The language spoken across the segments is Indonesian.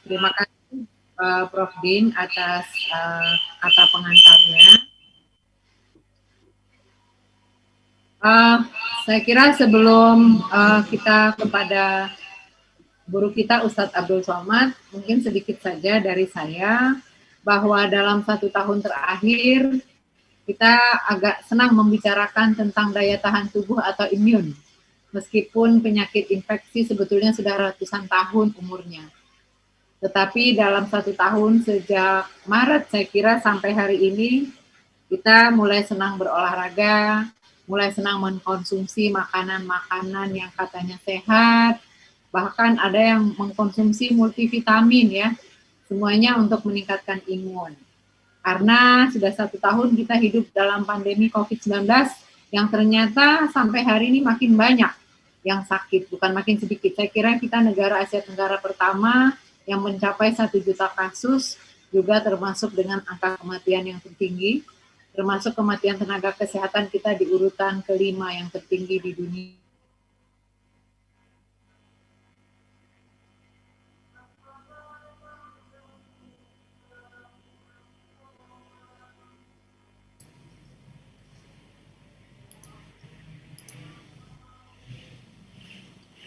Terima kasih Prof. Din atas kata pengantarnya. Saya kira sebelum kita kepada guru kita Ustadz Abdul Somad, mungkin sedikit saja dari saya bahwa dalam 1 tahun terakhir kita agak senang membicarakan tentang daya tahan tubuh atau imun. Meskipun penyakit infeksi sebetulnya sudah ratusan tahun umurnya. Tetapi dalam 1 tahun sejak Maret saya kira sampai hari ini kita mulai senang berolahraga, mulai senang mengkonsumsi makanan-makanan yang katanya sehat, bahkan ada yang mengkonsumsi multivitamin ya, semuanya untuk meningkatkan imun. Karena sudah 1 tahun kita hidup dalam pandemi COVID-19 yang ternyata sampai hari ini makin banyak yang sakit, bukan makin sedikit. Saya kira kita negara Asia Tenggara pertama yang mencapai 1 juta kasus, juga termasuk dengan angka kematian yang tertinggi, termasuk kematian tenaga kesehatan kita di urutan kelima yang tertinggi di dunia.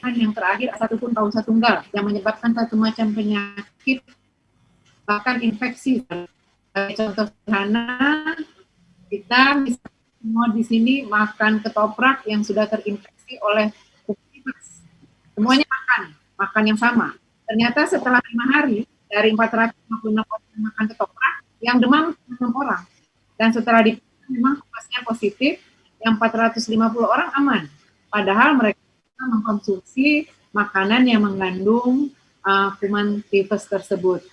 Yang terakhir satupun causa tunggal yang menyebabkan satu macam penyakit bahkan infeksi. Contoh sederhana, kita misalnya semua di sini makan ketoprak yang sudah terinfeksi oleh virus. Semuanya makan yang sama. Ternyata setelah 5 hari dari 456 orang yang makan ketoprak, yang demam 6 orang. Dan setelah diperiksa memang hasilnya positif, yang 450 orang aman. Padahal mereka mengkonsumsi makanan yang mengandung kuman typhus tersebut.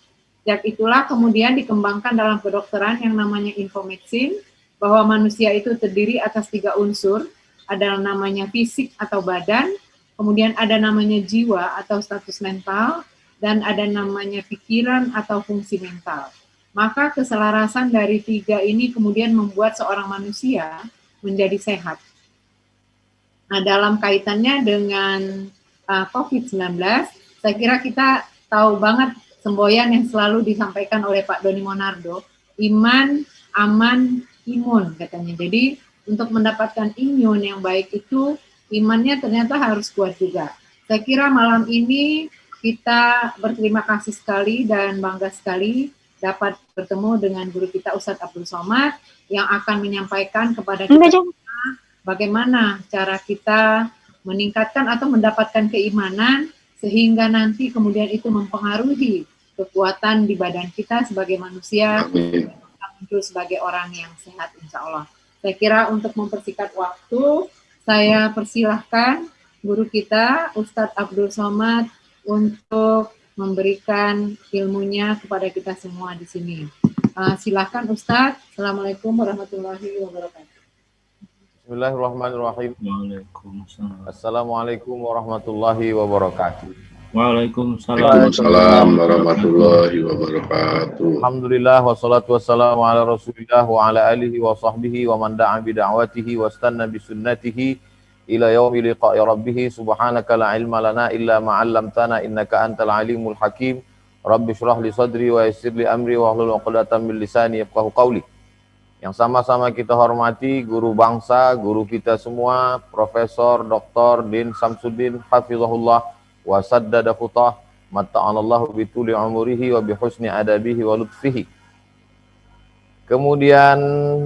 Sejak itulah kemudian dikembangkan dalam kedokteran yang namanya infomedicine, bahwa manusia itu terdiri atas 3 unsur, ada namanya fisik atau badan, kemudian ada namanya jiwa atau status mental, dan ada namanya pikiran atau fungsi mental. Maka keselarasan dari 3 ini kemudian membuat seorang manusia menjadi sehat. Nah, dalam kaitannya dengan COVID-19, saya kira kita tahu banget semboyan yang selalu disampaikan oleh Pak Doni Monardo, iman, aman, imun katanya. Jadi untuk mendapatkan imun yang baik itu, imannya ternyata harus kuat juga. Saya kira malam ini kita berterima kasih sekali dan bangga sekali dapat bertemu dengan guru kita Ustadz Abdul Somad yang akan menyampaikan kepada kita bagaimana cara kita meningkatkan atau mendapatkan keimanan sehingga nanti kemudian itu mempengaruhi kekuatan di badan kita sebagai manusia, muncul sebagai orang yang sehat insya Allah. Saya kira untuk mempersingkat waktu, saya persilahkan guru kita Ustadz Abdul Somad untuk memberikan ilmunya kepada kita semua di sini. Silakan Ustadz. Assalamualaikum warahmatullahi wabarakatuh. Bismillahirrahmanirrahim. Assalamualaikum warahmatullahi wabarakatuh. Waalaikumsalam warahmatullahi wabarakatuh. Alhamdulillah wassalatu wassalamu ala Rasulillah wa ala alihi wa sahbihi wa man da'a bi da'watihi wa istanna bi sunnatihi ila yaumi liqa'i rabbih. Subhanaka la ilma lana illa ma 'allamtana innaka antal alimul hakim. Rabbi shrah li sadri wa yassir li amri wa hlul 'uqdatam min lisani yafqahu qawli. Yang sama-sama kita hormati guru bangsa, guru kita semua, Profesor Dr. Din Samsuddin hafizahullah wa saddada khutah, matta'anallahu bituli umurihi wa bihusni adabihi wa lutfihi. Kemudian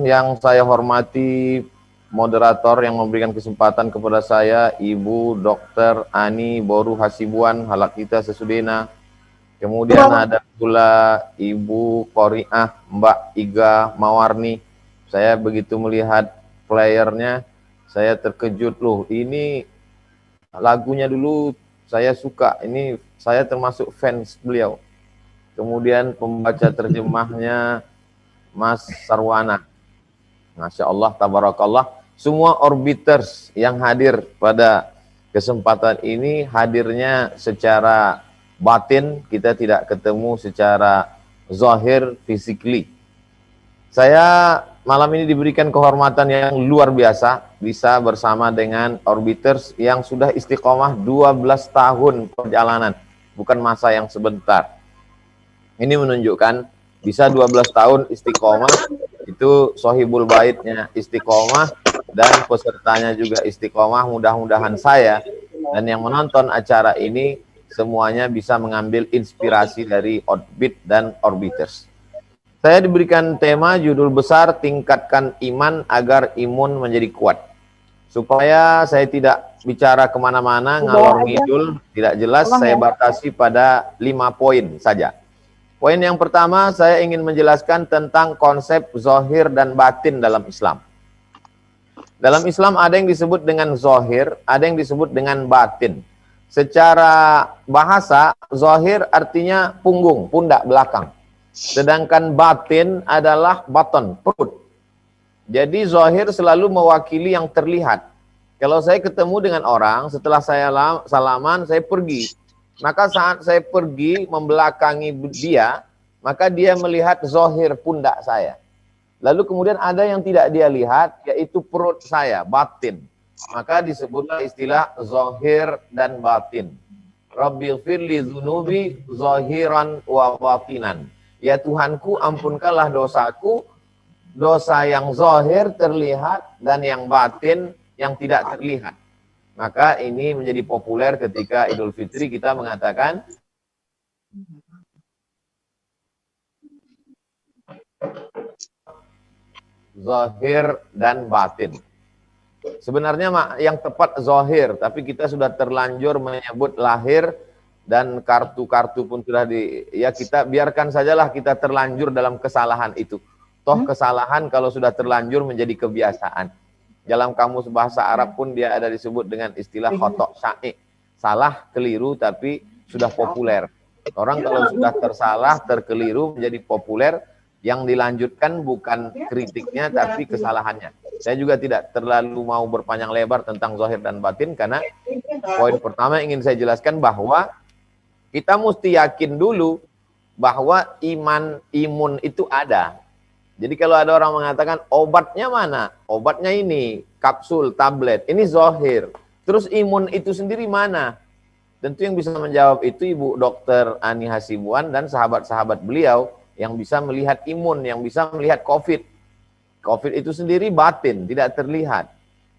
yang saya hormati moderator yang memberikan kesempatan kepada saya, Ibu Dr. Ani Boru Hasibuan, halak kita sesudena. Kemudian ada pula Ibu Qori'ah Mbak Iga Mawarni. Saya begitu melihat playernya, saya terkejut loh. Ini lagunya dulu saya suka. Ini saya termasuk fans beliau. Kemudian pembaca terjemahnya Mas Sarwana. Masya Allah, tabarakallah. Semua orbiters yang hadir pada kesempatan ini hadirnya secara batin, kita tidak ketemu secara zahir, physically. Saya malam ini diberikan kehormatan yang luar biasa, bisa bersama dengan orbiters yang sudah istiqomah 12 tahun perjalanan bukan masa yang sebentar. Ini menunjukkan bisa 12 tahun istiqomah, itu sohibul baitnya istiqomah, dan pesertanya juga istiqomah. Mudah-mudahan saya dan yang menonton acara ini semuanya bisa mengambil inspirasi dari Orbit dan Orbiters. Saya diberikan tema judul besar, tingkatkan iman agar imun menjadi kuat. Supaya saya tidak bicara kemana-mana, ngalor ngidul, tidak jelas, saya batasi pada 5 poin saja. Poin yang pertama, saya ingin menjelaskan tentang konsep zohir dan batin dalam Islam. Dalam Islam ada yang disebut dengan zohir, ada yang disebut dengan batin. Secara bahasa, zohir artinya punggung, pundak belakang. Sedangkan batin adalah baton, perut. Jadi zohir selalu mewakili yang terlihat. Kalau saya ketemu dengan orang, setelah saya salaman, saya pergi. Maka saat saya pergi membelakangi dia, maka dia melihat zohir pundak saya. Lalu kemudian ada yang tidak dia lihat, yaitu perut saya, batin. Maka disebutlah istilah zohir dan batin. Rabbighfir li dzunubi zohiran wa batinan. Ya Tuhanku, ampunkanlah dosaku, dosa yang zohir terlihat dan yang batin yang tidak terlihat. Maka ini menjadi populer ketika Idul Fitri kita mengatakan zohir dan batin. Sebenarnya yang tepat zohir, tapi kita sudah terlanjur menyebut lahir dan kartu-kartu pun sudah kita biarkan sajalah kita terlanjur dalam kesalahan itu. Toh kesalahan kalau sudah terlanjur menjadi kebiasaan. Dalam kamus bahasa Arab pun dia ada disebut dengan istilah khotok sya'i. Salah, keliru, tapi sudah populer. Orang kalau sudah tersalah, terkeliru menjadi populer, yang dilanjutkan bukan kritiknya tapi kesalahannya. Saya juga tidak terlalu mau berpanjang lebar tentang zahir dan batin, karena poin pertama ingin saya jelaskan bahwa kita mesti yakin dulu bahwa imun itu ada. Jadi kalau ada orang mengatakan obatnya mana? Obatnya ini, kapsul, tablet, ini zahir. Terus imun itu sendiri mana? Tentu yang bisa menjawab itu Ibu Dr. Ani Hasibuan dan sahabat-sahabat beliau yang bisa melihat imun, yang bisa melihat COVID. COVID itu sendiri batin, tidak terlihat.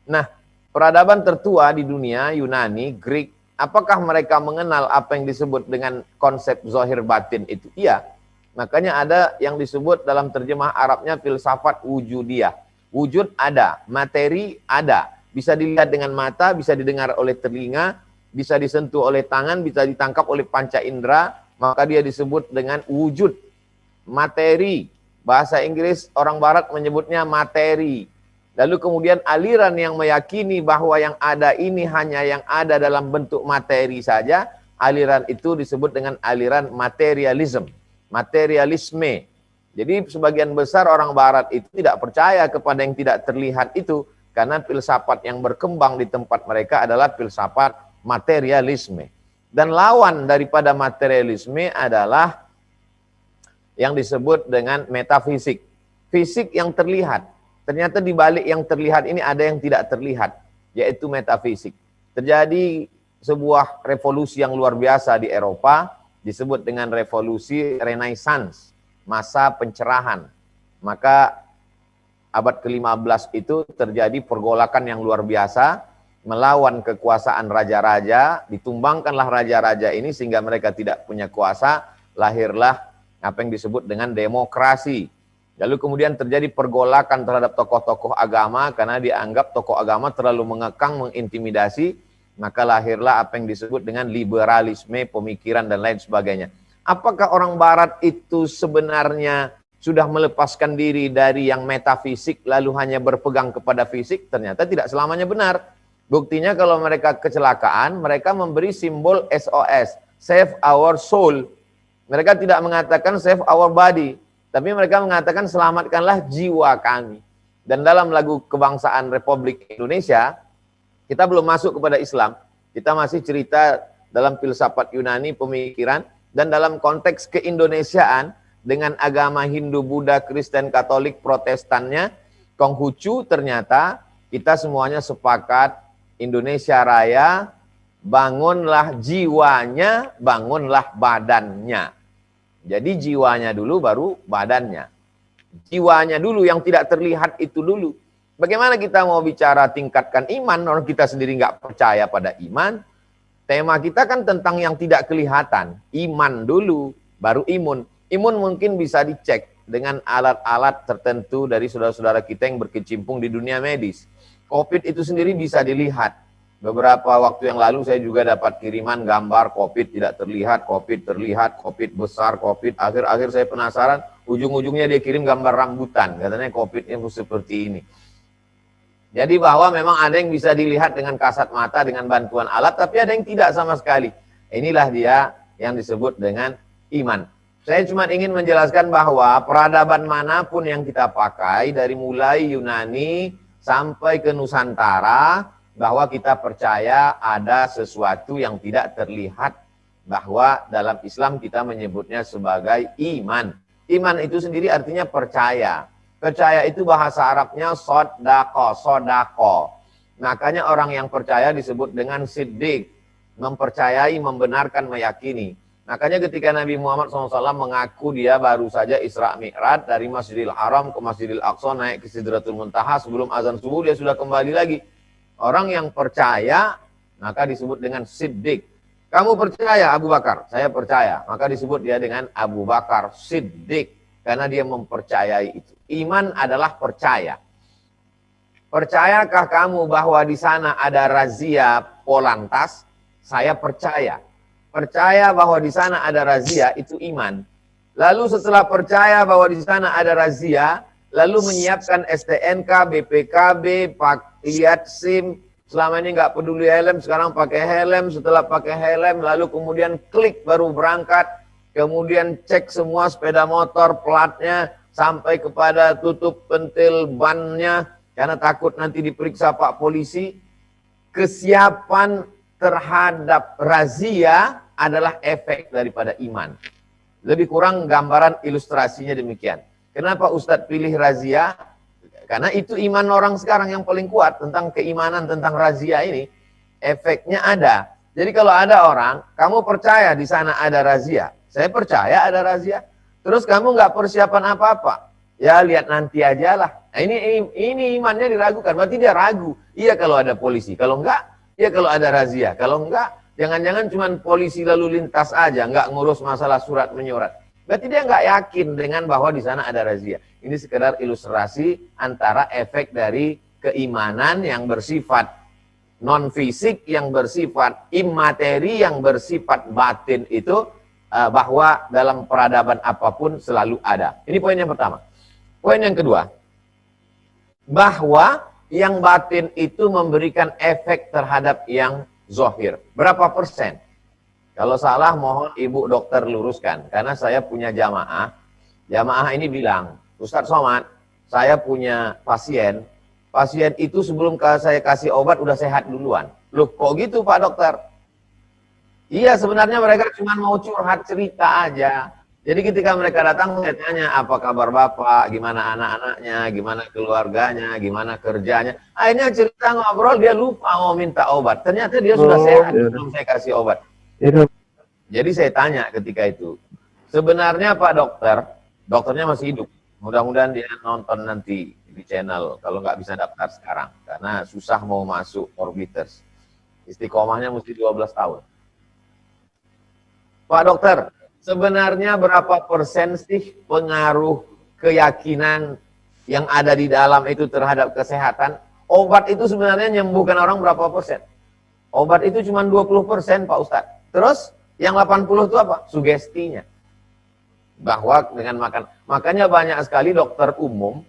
Nah, peradaban tertua di dunia, Yunani, Greek, apakah mereka mengenal apa yang disebut dengan konsep zahir batin itu? Iya. Makanya ada yang disebut dalam terjemah Arabnya filsafat wujudiyah. Wujud ada, materi ada. Bisa dilihat dengan mata, bisa didengar oleh telinga, bisa disentuh oleh tangan, bisa ditangkap oleh panca indera, maka dia disebut dengan wujud. Materi, bahasa Inggris orang barat menyebutnya materi. Lalu kemudian aliran yang meyakini bahwa yang ada ini hanya yang ada dalam bentuk materi saja, aliran itu disebut dengan aliran materialisme. Jadi sebagian besar orang barat itu tidak percaya kepada yang tidak terlihat itu, karena filsafat yang berkembang di tempat mereka adalah filsafat materialisme. Dan lawan daripada materialisme adalah yang disebut dengan metafisik. Fisik yang terlihat. Ternyata di balik yang terlihat ini ada yang tidak terlihat, yaitu metafisik. Terjadi sebuah revolusi yang luar biasa di Eropa, disebut dengan revolusi Renaissance, masa pencerahan. Maka abad ke-15 itu terjadi pergolakan yang luar biasa, melawan kekuasaan raja-raja, ditumbangkanlah raja-raja ini sehingga mereka tidak punya kuasa, lahirlah apa yang disebut dengan demokrasi. Lalu kemudian terjadi pergolakan terhadap tokoh-tokoh agama karena dianggap tokoh agama terlalu mengekang, mengintimidasi, maka lahirlah apa yang disebut dengan liberalisme, pemikiran dan lain sebagainya. Apakah orang barat itu sebenarnya sudah melepaskan diri dari yang metafisik lalu hanya berpegang kepada fisik? Ternyata tidak selamanya benar. Buktinya kalau mereka kecelakaan, mereka memberi simbol SOS, save our soul. Mereka tidak mengatakan save our body, tapi mereka mengatakan selamatkanlah jiwa kami. Dan dalam lagu kebangsaan Republik Indonesia, kita belum masuk kepada Islam, kita masih cerita dalam filsafat Yunani, pemikiran, dan dalam konteks keindonesiaan dengan agama Hindu, Buddha, Kristen, Katolik, Protestannya, Konghucu, ternyata kita semuanya sepakat Indonesia Raya bangunlah jiwanya, bangunlah badannya. Jadi jiwanya dulu baru badannya. Jiwanya dulu yang tidak terlihat itu dulu. Bagaimana kita mau bicara tingkatkan iman, orang kita sendiri nggak percaya pada iman. Tema kita kan tentang yang tidak kelihatan. Iman dulu, baru imun. Imun mungkin bisa dicek dengan alat-alat tertentu dari saudara-saudara kita yang berkecimpung di dunia medis. COVID itu sendiri bisa dilihat. Beberapa waktu yang lalu saya juga dapat kiriman gambar COVID tidak terlihat, COVID terlihat, COVID besar, COVID. Akhir-akhir saya penasaran, ujung-ujungnya dia kirim gambar rambutan. Katanya COVID-nya seperti ini. Jadi bahwa memang ada yang bisa dilihat dengan kasat mata, dengan bantuan alat, tapi ada yang tidak sama sekali. Inilah dia yang disebut dengan iman. Saya cuma ingin menjelaskan bahwa peradaban manapun yang kita pakai, dari mulai Yunani sampai ke Nusantara, bahwa kita percaya ada sesuatu yang tidak terlihat, bahwa dalam Islam kita menyebutnya sebagai iman. Iman itu sendiri artinya percaya. Percaya itu bahasa Arabnya sodako, sodako. Makanya orang yang percaya disebut dengan siddiq, mempercayai, membenarkan, meyakini. Makanya ketika Nabi Muhammad SAW mengaku dia baru saja Isra Mi'raj dari Masjidil Haram ke Masjidil Aqsa, naik ke Sidratul Muntaha, sebelum azan subuh dia sudah kembali lagi. Orang yang percaya, maka disebut dengan siddiq. Kamu percaya Abu Bakar? Saya percaya. Maka disebut dia dengan Abu Bakar Siddiq. Karena dia mempercayai itu. Iman adalah percaya. Percayakah kamu bahwa di sana ada razia Polantas? Saya percaya. Percaya bahwa di sana ada razia, itu iman. Lalu setelah percaya bahwa di sana ada razia, lalu menyiapkan STNK, BPKB, lihat SIM, selama ini nggak peduli helm, sekarang pakai helm, setelah pakai helm, lalu kemudian klik baru berangkat, kemudian cek semua sepeda motor, platnya, sampai kepada tutup pentil bannya, karena takut nanti diperiksa Pak Polisi. Kesiapan terhadap razia adalah efek daripada iman. Lebih kurang gambaran ilustrasinya demikian. Kenapa Ustadz pilih razia? Karena itu iman orang sekarang yang paling kuat tentang keimanan, tentang razia ini. Efeknya ada. Jadi kalau ada orang, kamu percaya di sana ada razia. Saya percaya ada razia. Terus kamu nggak persiapan apa-apa. Ya lihat nanti aja lah. Nah, ini imannya diragukan. Berarti dia ragu. Iya kalau ada polisi. Kalau enggak, iya kalau ada razia. Kalau enggak, jangan-jangan cuma polisi lalu lintas aja. Nggak ngurus masalah surat menyurat. Berarti dia nggak yakin dengan bahwa di sana ada razia. Ini sekedar ilustrasi antara efek dari keimanan yang bersifat non-fisik, yang bersifat imateri, yang bersifat batin itu, bahwa dalam peradaban apapun selalu ada. Ini poin yang pertama. Poin yang kedua, bahwa yang batin itu memberikan efek terhadap yang zohir. Berapa persen? Kalau salah mohon Ibu dokter luruskan. Karena saya punya jamaah. Jamaah ini bilang, Ustadz Somad, saya punya pasien. Pasien itu sebelum saya kasih obat udah sehat duluan. Loh kok gitu Pak Dokter? Iya sebenarnya mereka cuma mau curhat cerita aja. Jadi ketika mereka datang saya tanya apa kabar Bapak, gimana anak-anaknya, gimana keluarganya, gimana kerjanya. Akhirnya cerita ngobrol dia lupa mau minta obat. Ternyata dia sudah sehat sebelum saya kasih obat. Jadi saya tanya ketika itu, sebenarnya Pak Dokter, dokternya masih hidup. Mudah-mudahan dia nonton nanti di channel, kalau nggak bisa daftar sekarang. Karena susah mau masuk Orbiters. Istiqomahnya mesti 12 tahun. Pak Dokter, sebenarnya berapa persen sih pengaruh keyakinan yang ada di dalam itu terhadap kesehatan? Obat itu sebenarnya menyembuhkan orang berapa persen? Obat itu cuma 20% Pak Ustadz. Terus yang 80 itu apa? Sugestinya. Bahwa dengan makan. Makanya banyak sekali dokter umum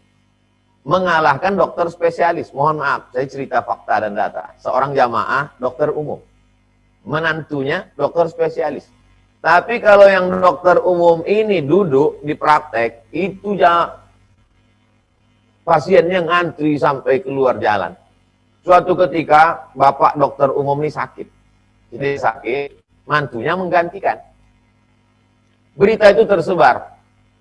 mengalahkan dokter spesialis. Mohon maaf, saya cerita fakta dan data. Seorang jamaah dokter umum. Menantunya dokter spesialis. Tapi kalau yang dokter umum ini duduk di praktek, itu pasiennya ngantri sampai keluar jalan. Suatu ketika bapak dokter umum ini sakit. Jadi sakit, mantunya menggantikan. Berita itu tersebar.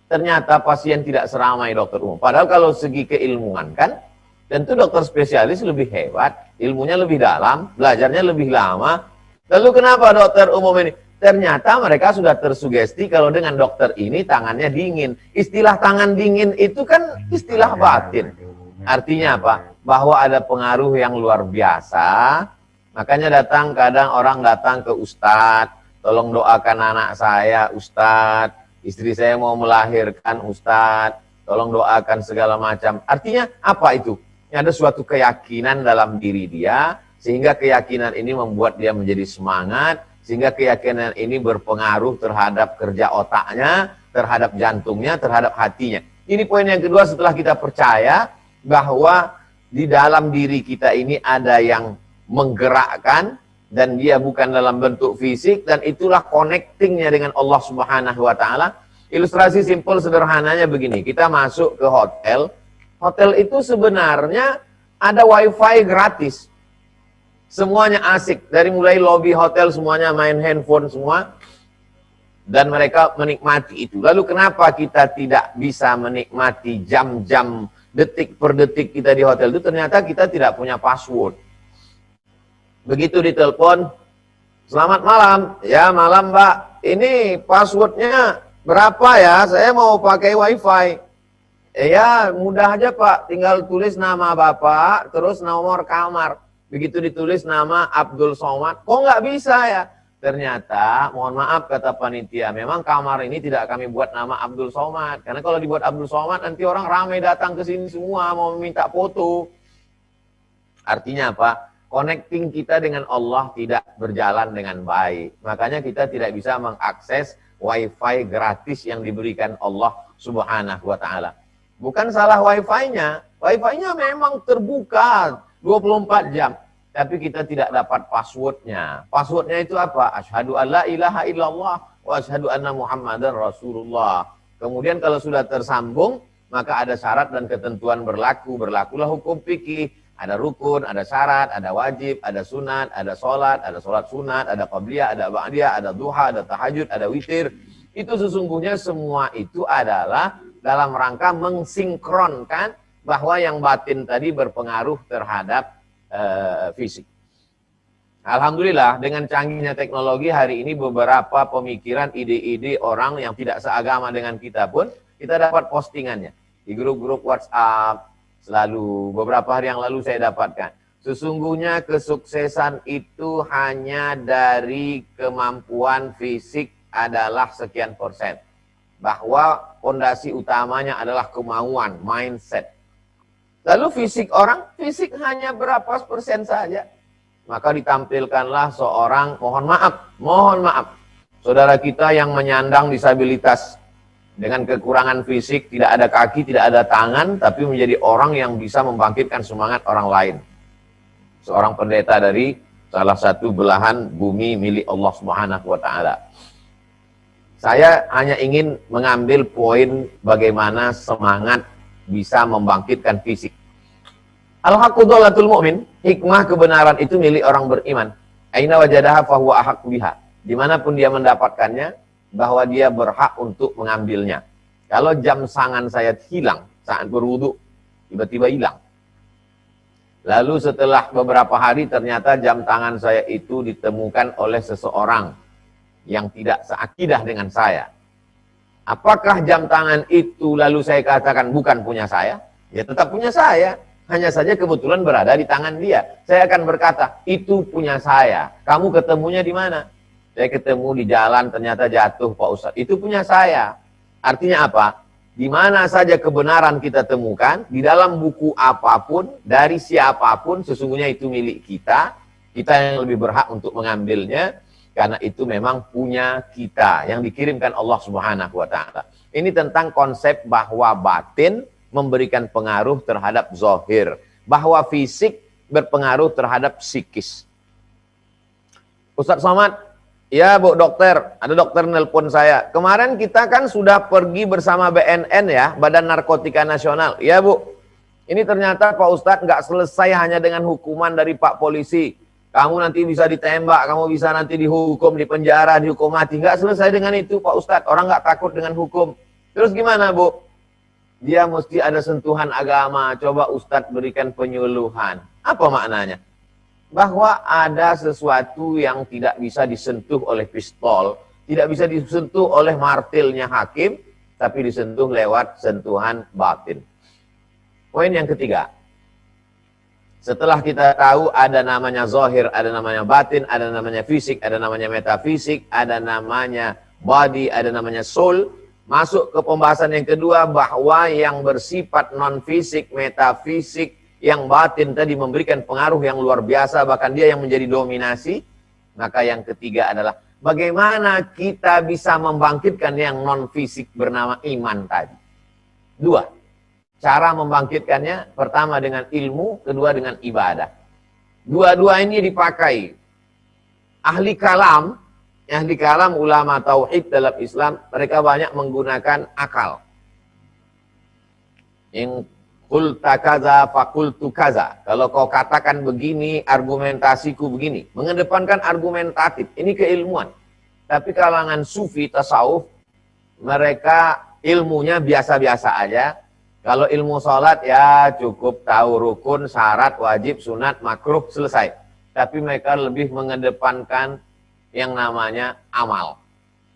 Ternyata pasien tidak seramai dokter umum. Padahal kalau segi keilmuan kan, tentu dokter spesialis lebih hebat, ilmunya lebih dalam, belajarnya lebih lama. Lalu kenapa dokter umum ini? Ternyata mereka sudah tersugesti kalau dengan dokter ini tangannya dingin. Istilah tangan dingin itu kan istilah batin. Artinya apa? Bahwa ada pengaruh yang luar biasa. Makanya kadang orang datang ke Ustadz, tolong doakan anak saya Ustadz, istri saya mau melahirkan Ustadz, tolong doakan segala macam. Artinya apa itu? Ada suatu keyakinan dalam diri dia, sehingga keyakinan ini membuat dia menjadi semangat, sehingga keyakinan ini berpengaruh terhadap kerja otaknya, terhadap jantungnya, terhadap hatinya. Ini poin yang kedua, setelah kita percaya bahwa di dalam diri kita ini ada yang menggerakkan, dan dia bukan dalam bentuk fisik, dan itulah connectingnya dengan Allah Subhanahu wa Ta'ala. Ilustrasi simpel sederhananya begini, kita masuk ke hotel, hotel itu sebenarnya ada wifi gratis. Semuanya asik, dari mulai lobi hotel semuanya main handphone semua, dan mereka menikmati itu. Lalu kenapa kita tidak bisa menikmati jam-jam, detik per detik kita di hotel itu? Ternyata kita tidak punya password. Begitu ditelepon, selamat malam, ya malam mbak, ini passwordnya berapa ya, saya mau pakai wifi. Ya mudah aja pak, tinggal tulis nama bapak, terus nomor kamar. Begitu ditulis nama Abdul Somad, kok nggak bisa ya? Ternyata, mohon maaf kata panitia, memang kamar ini tidak kami buat nama Abdul Somad. Karena kalau dibuat Abdul Somad, nanti orang ramai datang ke sini semua mau meminta foto. Artinya apa? Connecting kita dengan Allah tidak berjalan dengan baik. Makanya kita tidak bisa mengakses wifi gratis yang diberikan Allah Subhanahu wa Ta'ala. Bukan salah wifi-nya. Wifi-nya memang terbuka 24 jam. Tapi kita tidak dapat passwordnya. Passwordnya itu apa? Asyhadu an la ilaha illallah wa asyhadu anna Muhammadan Rasulullah. Kemudian kalau sudah tersambung, maka ada syarat dan ketentuan berlaku. Berlakulah hukum fikih. Ada rukun, ada syarat, ada wajib, ada sunat, ada sholat sunat, ada qabliyah, ada ba'diyah, ada duha, ada tahajud, ada witir. Itu sesungguhnya semua itu adalah dalam rangka mensinkronkan bahwa yang batin tadi berpengaruh terhadap fisik. Alhamdulillah dengan canggihnya teknologi hari ini beberapa pemikiran, ide-ide orang yang tidak seagama dengan kita pun kita dapat postingannya di grup-grup WhatsApp. Selalu beberapa hari yang lalu saya dapatkan. Sesungguhnya kesuksesan itu hanya dari kemampuan fisik adalah sekian persen. Bahwa fondasi utamanya adalah kemauan, mindset. Lalu fisik orang, fisik hanya berapa persen saja. Maka ditampilkanlah seorang, mohon maaf, saudara kita yang menyandang disabilitas. Dengan kekurangan fisik, tidak ada kaki, tidak ada tangan, tapi menjadi orang yang bisa membangkitkan semangat orang lain. Seorang pendeta dari salah satu belahan bumi milik Allah Subhanahu wa Ta'ala. Saya hanya ingin mengambil poin bagaimana semangat bisa membangkitkan fisik. Al-haqqu dhalatul mu'min, hikmah kebenaran itu milik orang beriman. Aina wajadaha fahuwa ahaq biha. Dimanapun dia mendapatkannya, bahwa dia berhak untuk mengambilnya. Kalau jam tangan saya hilang saat berwudu, tiba-tiba hilang. Lalu setelah beberapa hari ternyata jam tangan saya itu ditemukan oleh seseorang yang tidak seakidah dengan saya. Apakah jam tangan itu lalu saya katakan bukan punya saya? Ya tetap punya saya. Hanya saja kebetulan berada di tangan dia. Saya akan berkata, itu punya saya. Kamu ketemunya di mana? Saya ketemu di jalan, ternyata jatuh Pak Ustadz. Itu punya saya. Artinya apa? Di mana saja kebenaran kita temukan, di dalam buku apapun, dari siapapun, sesungguhnya itu milik kita. Kita yang lebih berhak untuk mengambilnya, karena itu memang punya kita, yang dikirimkan Allah Subhanahu wa Ta'ala. Ini tentang konsep bahwa batin memberikan pengaruh terhadap zahir, bahwa fisik berpengaruh terhadap psikis. Ustadz Somad, ya Bu dokter, ada dokter nelpon saya. Kemarin kita kan sudah pergi bersama BNN ya, Badan Narkotika Nasional. Ya Bu, ini ternyata Pak Ustadz nggak selesai hanya dengan hukuman dari Pak Polisi. Kamu nanti bisa ditembak, kamu bisa nanti dihukum, di penjara, dihukum mati. Nggak selesai dengan itu Pak Ustadz, orang nggak takut dengan hukum. Terus gimana Bu? Dia mesti ada sentuhan agama, coba Ustadz berikan penyuluhan. Apa maknanya? bahwa ada sesuatu yang tidak bisa disentuh oleh pistol, tidak bisa disentuh oleh martilnya hakim, tapi disentuh lewat sentuhan batin. Poin yang ketiga, setelah kita tahu ada namanya zahir, ada namanya batin, ada namanya fisik, ada namanya metafisik, ada namanya body, ada namanya soul, masuk ke pembahasan yang kedua bahwa yang bersifat non-fisik, metafisik, yang batin tadi memberikan pengaruh yang luar biasa, bahkan dia yang menjadi dominasi. Maka yang ketiga adalah bagaimana kita bisa membangkitkan yang non-fisik bernama iman tadi. Dua. Cara membangkitkannya, pertama dengan ilmu, kedua dengan ibadah. Dua-dua ini dipakai. Ahli kalam ulama tauhid dalam Islam, mereka banyak menggunakan akal. Yang qulta kaza fakultu kaza. Kalau kau katakan begini, argumentasiku begini. Mengedepankan argumentatif, ini keilmuan. Tapi kalangan sufi, tasawuf, mereka ilmunya biasa-biasa aja. Kalau ilmu sholat ya cukup tahu rukun, syarat, wajib, sunat, makruh, selesai. Tapi mereka lebih mengedepankan yang namanya amal.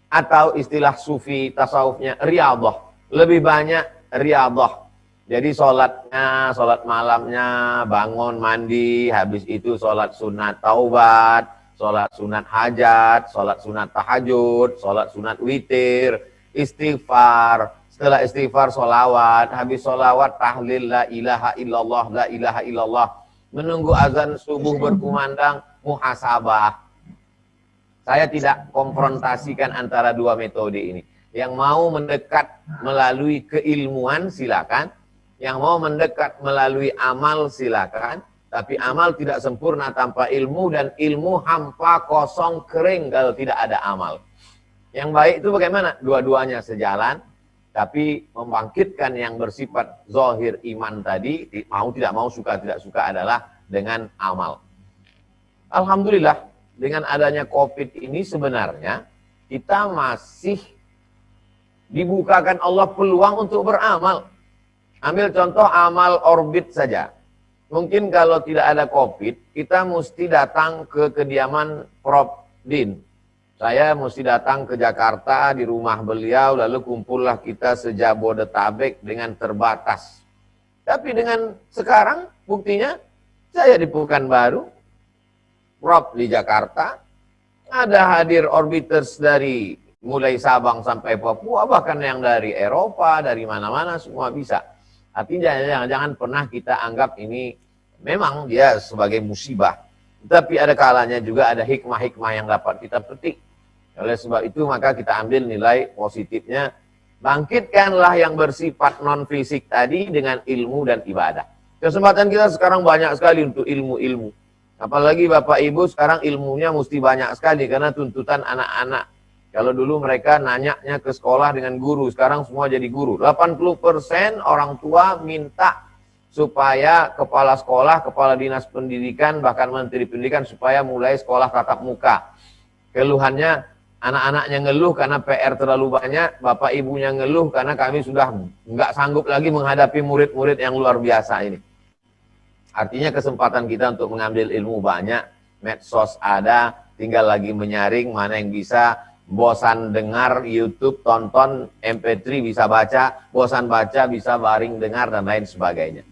Atau istilah sufi tasawufnya riyadhah. Lebih banyak riyadhah. Jadi sholatnya, sholat malamnya, bangun, mandi, habis itu sholat sunat taubat, sholat sunat hajat, sholat sunat tahajud, sholat sunat witir, istighfar. Setelah istighfar, sholawat. Habis sholawat, tahlil, la ilaha illallah, la ilaha illallah. Menunggu azan subuh berkumandang, muhasabah. Saya tidak konfrontasikan antara dua metode ini. Yang mau mendekat melalui keilmuan, silakan. Yang mau mendekat melalui amal, silakan. Tapi amal tidak sempurna tanpa ilmu, dan ilmu hampa, kosong, kering kalau tidak ada amal. Yang baik itu bagaimana? Dua-duanya sejalan. Tapi membangkitkan yang bersifat zahir iman tadi, mau tidak mau, suka tidak suka, adalah dengan amal. Alhamdulillah, dengan adanya COVID ini sebenarnya kita masih dibukakan Allah peluang untuk beramal. Ambil contoh amal orbit saja. Mungkin kalau tidak ada COVID, kita mesti datang ke kediaman Prof. Din. Saya mesti datang ke Jakarta di rumah beliau, lalu kumpullah kita sejabodetabek dengan terbatas. Tapi dengan sekarang, buktinya, saya di Pekanbaru, Prof di Jakarta, ada hadir orbiters dari mulai Sabang sampai Papua, bahkan yang dari Eropa, dari mana-mana, semua bisa. Artinya jangan pernah kita anggap ini memang dia sebagai musibah. Tapi ada kalanya juga ada hikmah-hikmah yang dapat kita petik. Oleh sebab itu maka kita ambil nilai positifnya. Bangkitkanlah yang bersifat non-fisik tadi dengan ilmu dan ibadah. Kesempatan kita sekarang banyak sekali untuk ilmu-ilmu. Apalagi Bapak Ibu sekarang ilmunya mesti banyak sekali karena tuntutan anak-anak. Kalau dulu mereka nanyanya ke sekolah dengan guru, sekarang semua jadi guru. 80% orang tua minta supaya kepala sekolah, kepala dinas pendidikan, bahkan menteri pendidikan supaya mulai sekolah tatap muka. Keluhannya anak-anaknya ngeluh karena PR terlalu banyak, bapak ibunya ngeluh karena kami sudah nggak sanggup lagi menghadapi murid-murid yang luar biasa ini. Artinya kesempatan kita untuk mengambil ilmu banyak, medsos ada, tinggal lagi menyaring mana yang bisa. Bosan dengar YouTube, tonton, MP3 bisa baca, bosan baca bisa baring dengar dan lain sebagainya.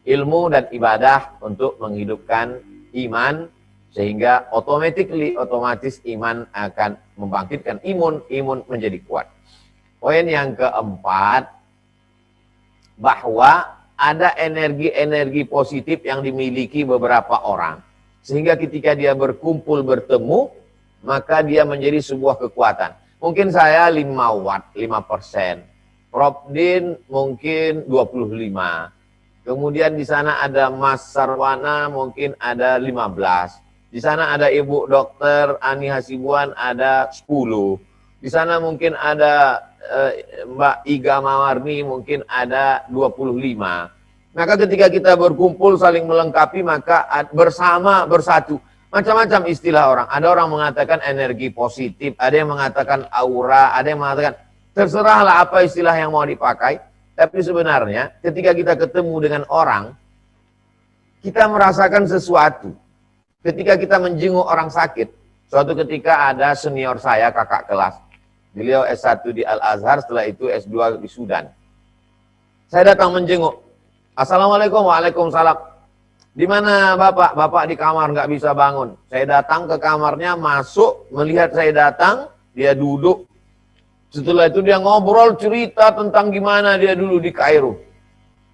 Ilmu dan ibadah untuk menghidupkan iman, sehingga otomatis iman akan membangkitkan imun menjadi kuat. Poin yang keempat, bahwa ada energi-energi positif yang dimiliki beberapa orang. Sehingga ketika dia berkumpul, bertemu, maka dia menjadi sebuah kekuatan. Mungkin saya 5 watt, 5%. Prof. Din mungkin 25. Kemudian di sana ada Mas Sarwana mungkin ada 15. Di sana ada Ibu Dokter Ani Hasibuan ada 10. Di sana mungkin ada Mbak Iga Mawarni mungkin ada 25. Maka ketika kita berkumpul saling melengkapi, maka bersama bersatu. Macam-macam istilah orang. Ada orang mengatakan energi positif, ada yang mengatakan aura, ada yang mengatakan terserahlah apa istilah yang mau dipakai. Tapi sebenarnya ketika kita ketemu dengan orang, kita merasakan sesuatu. ketika kita menjenguk orang sakit, suatu ketika ada senior saya, kakak kelas. Beliau S1 di Al-Azhar, setelah itu S2 di Sudan. Saya datang menjenguk. Assalamualaikum, waalaikumsalam. Di mana Bapak? Bapak di kamar, nggak bisa bangun. Saya datang ke kamarnya, masuk, melihat saya datang, dia duduk. Setelah itu dia ngobrol, cerita tentang gimana dia dulu di Kairo.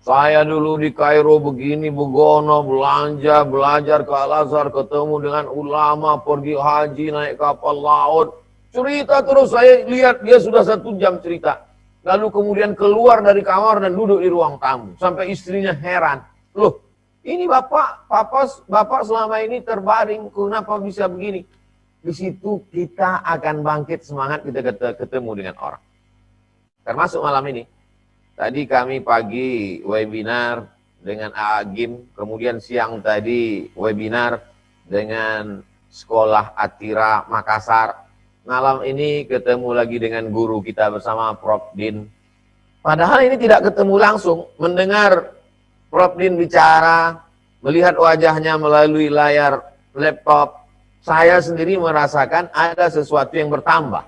Saya dulu di Kairo begini, begono, belanja, belajar ke Al-Azhar, ketemu dengan ulama, pergi haji, naik kapal laut. Cerita terus, saya lihat dia sudah 1 jam cerita. Lalu kemudian keluar dari kamar dan duduk di ruang tamu. Sampai istrinya heran. Loh, ini bapak selama ini terbaring, kenapa bisa begini? Di situ kita akan bangkit semangat kita ketemu dengan orang. Termasuk malam ini. Tadi kami pagi webinar dengan Agim, kemudian siang tadi webinar dengan Sekolah Atira Makassar. Malam ini ketemu lagi dengan guru kita bersama Prof. Din. Padahal ini tidak ketemu langsung, mendengar Prof. Din bicara, melihat wajahnya melalui layar laptop, saya sendiri merasakan ada sesuatu yang bertambah.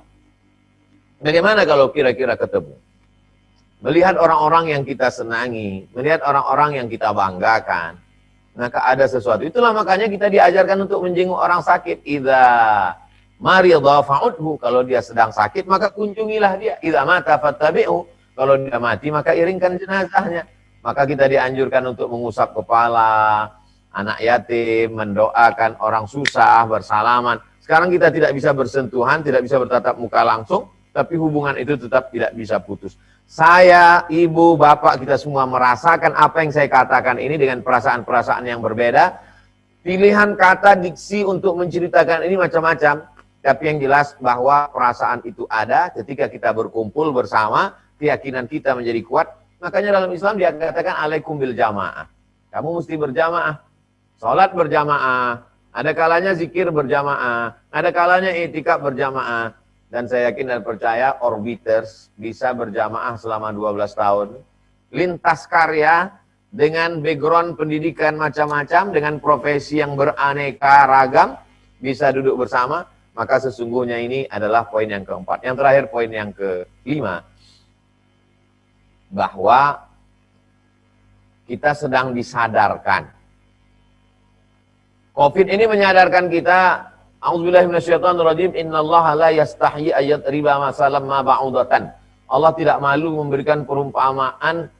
Bagaimana kalau kira-kira ketemu? Melihat orang-orang yang kita senangi, melihat orang-orang yang kita banggakan, maka ada sesuatu. Itulah makanya kita diajarkan untuk menjenguk orang sakit. Idza maridha fa'udhu, kalau dia sedang sakit maka kunjungilah dia. Idza mata fattabi'u, kalau dia mati maka iringkan jenazahnya. Maka kita dianjurkan untuk mengusap kepala anak yatim, mendoakan orang susah, bersalaman. Sekarang kita tidak bisa bersentuhan, tidak bisa bertatap muka langsung, tapi hubungan itu tetap tidak bisa putus. Saya, ibu, bapak, kita semua merasakan apa yang saya katakan ini dengan perasaan-perasaan yang berbeda. Pilihan kata, diksi untuk menceritakan ini macam-macam. Tapi yang jelas bahwa perasaan itu ada ketika kita berkumpul bersama, keyakinan kita menjadi kuat. Makanya dalam Islam dia katakan alaikum bil jamaah. Kamu mesti berjamaah. Salat berjamaah. Ada kalanya zikir berjamaah. Ada kalanya i'tikaf berjamaah. Dan saya yakin dan percaya orbiters bisa berjamaah selama 12 tahun. Lintas karya dengan background pendidikan macam-macam, dengan profesi yang beraneka ragam, bisa duduk bersama. Maka sesungguhnya ini adalah poin yang keempat. Yang terakhir poin yang kelima. Bahwa kita sedang disadarkan. Covid ini menyadarkan kita, a'udzubillahi minasyaitonirrajim, innallaha la yastahyi ayat riba masalam ma ba'udatan. Allah tidak malu memberikan perumpamaan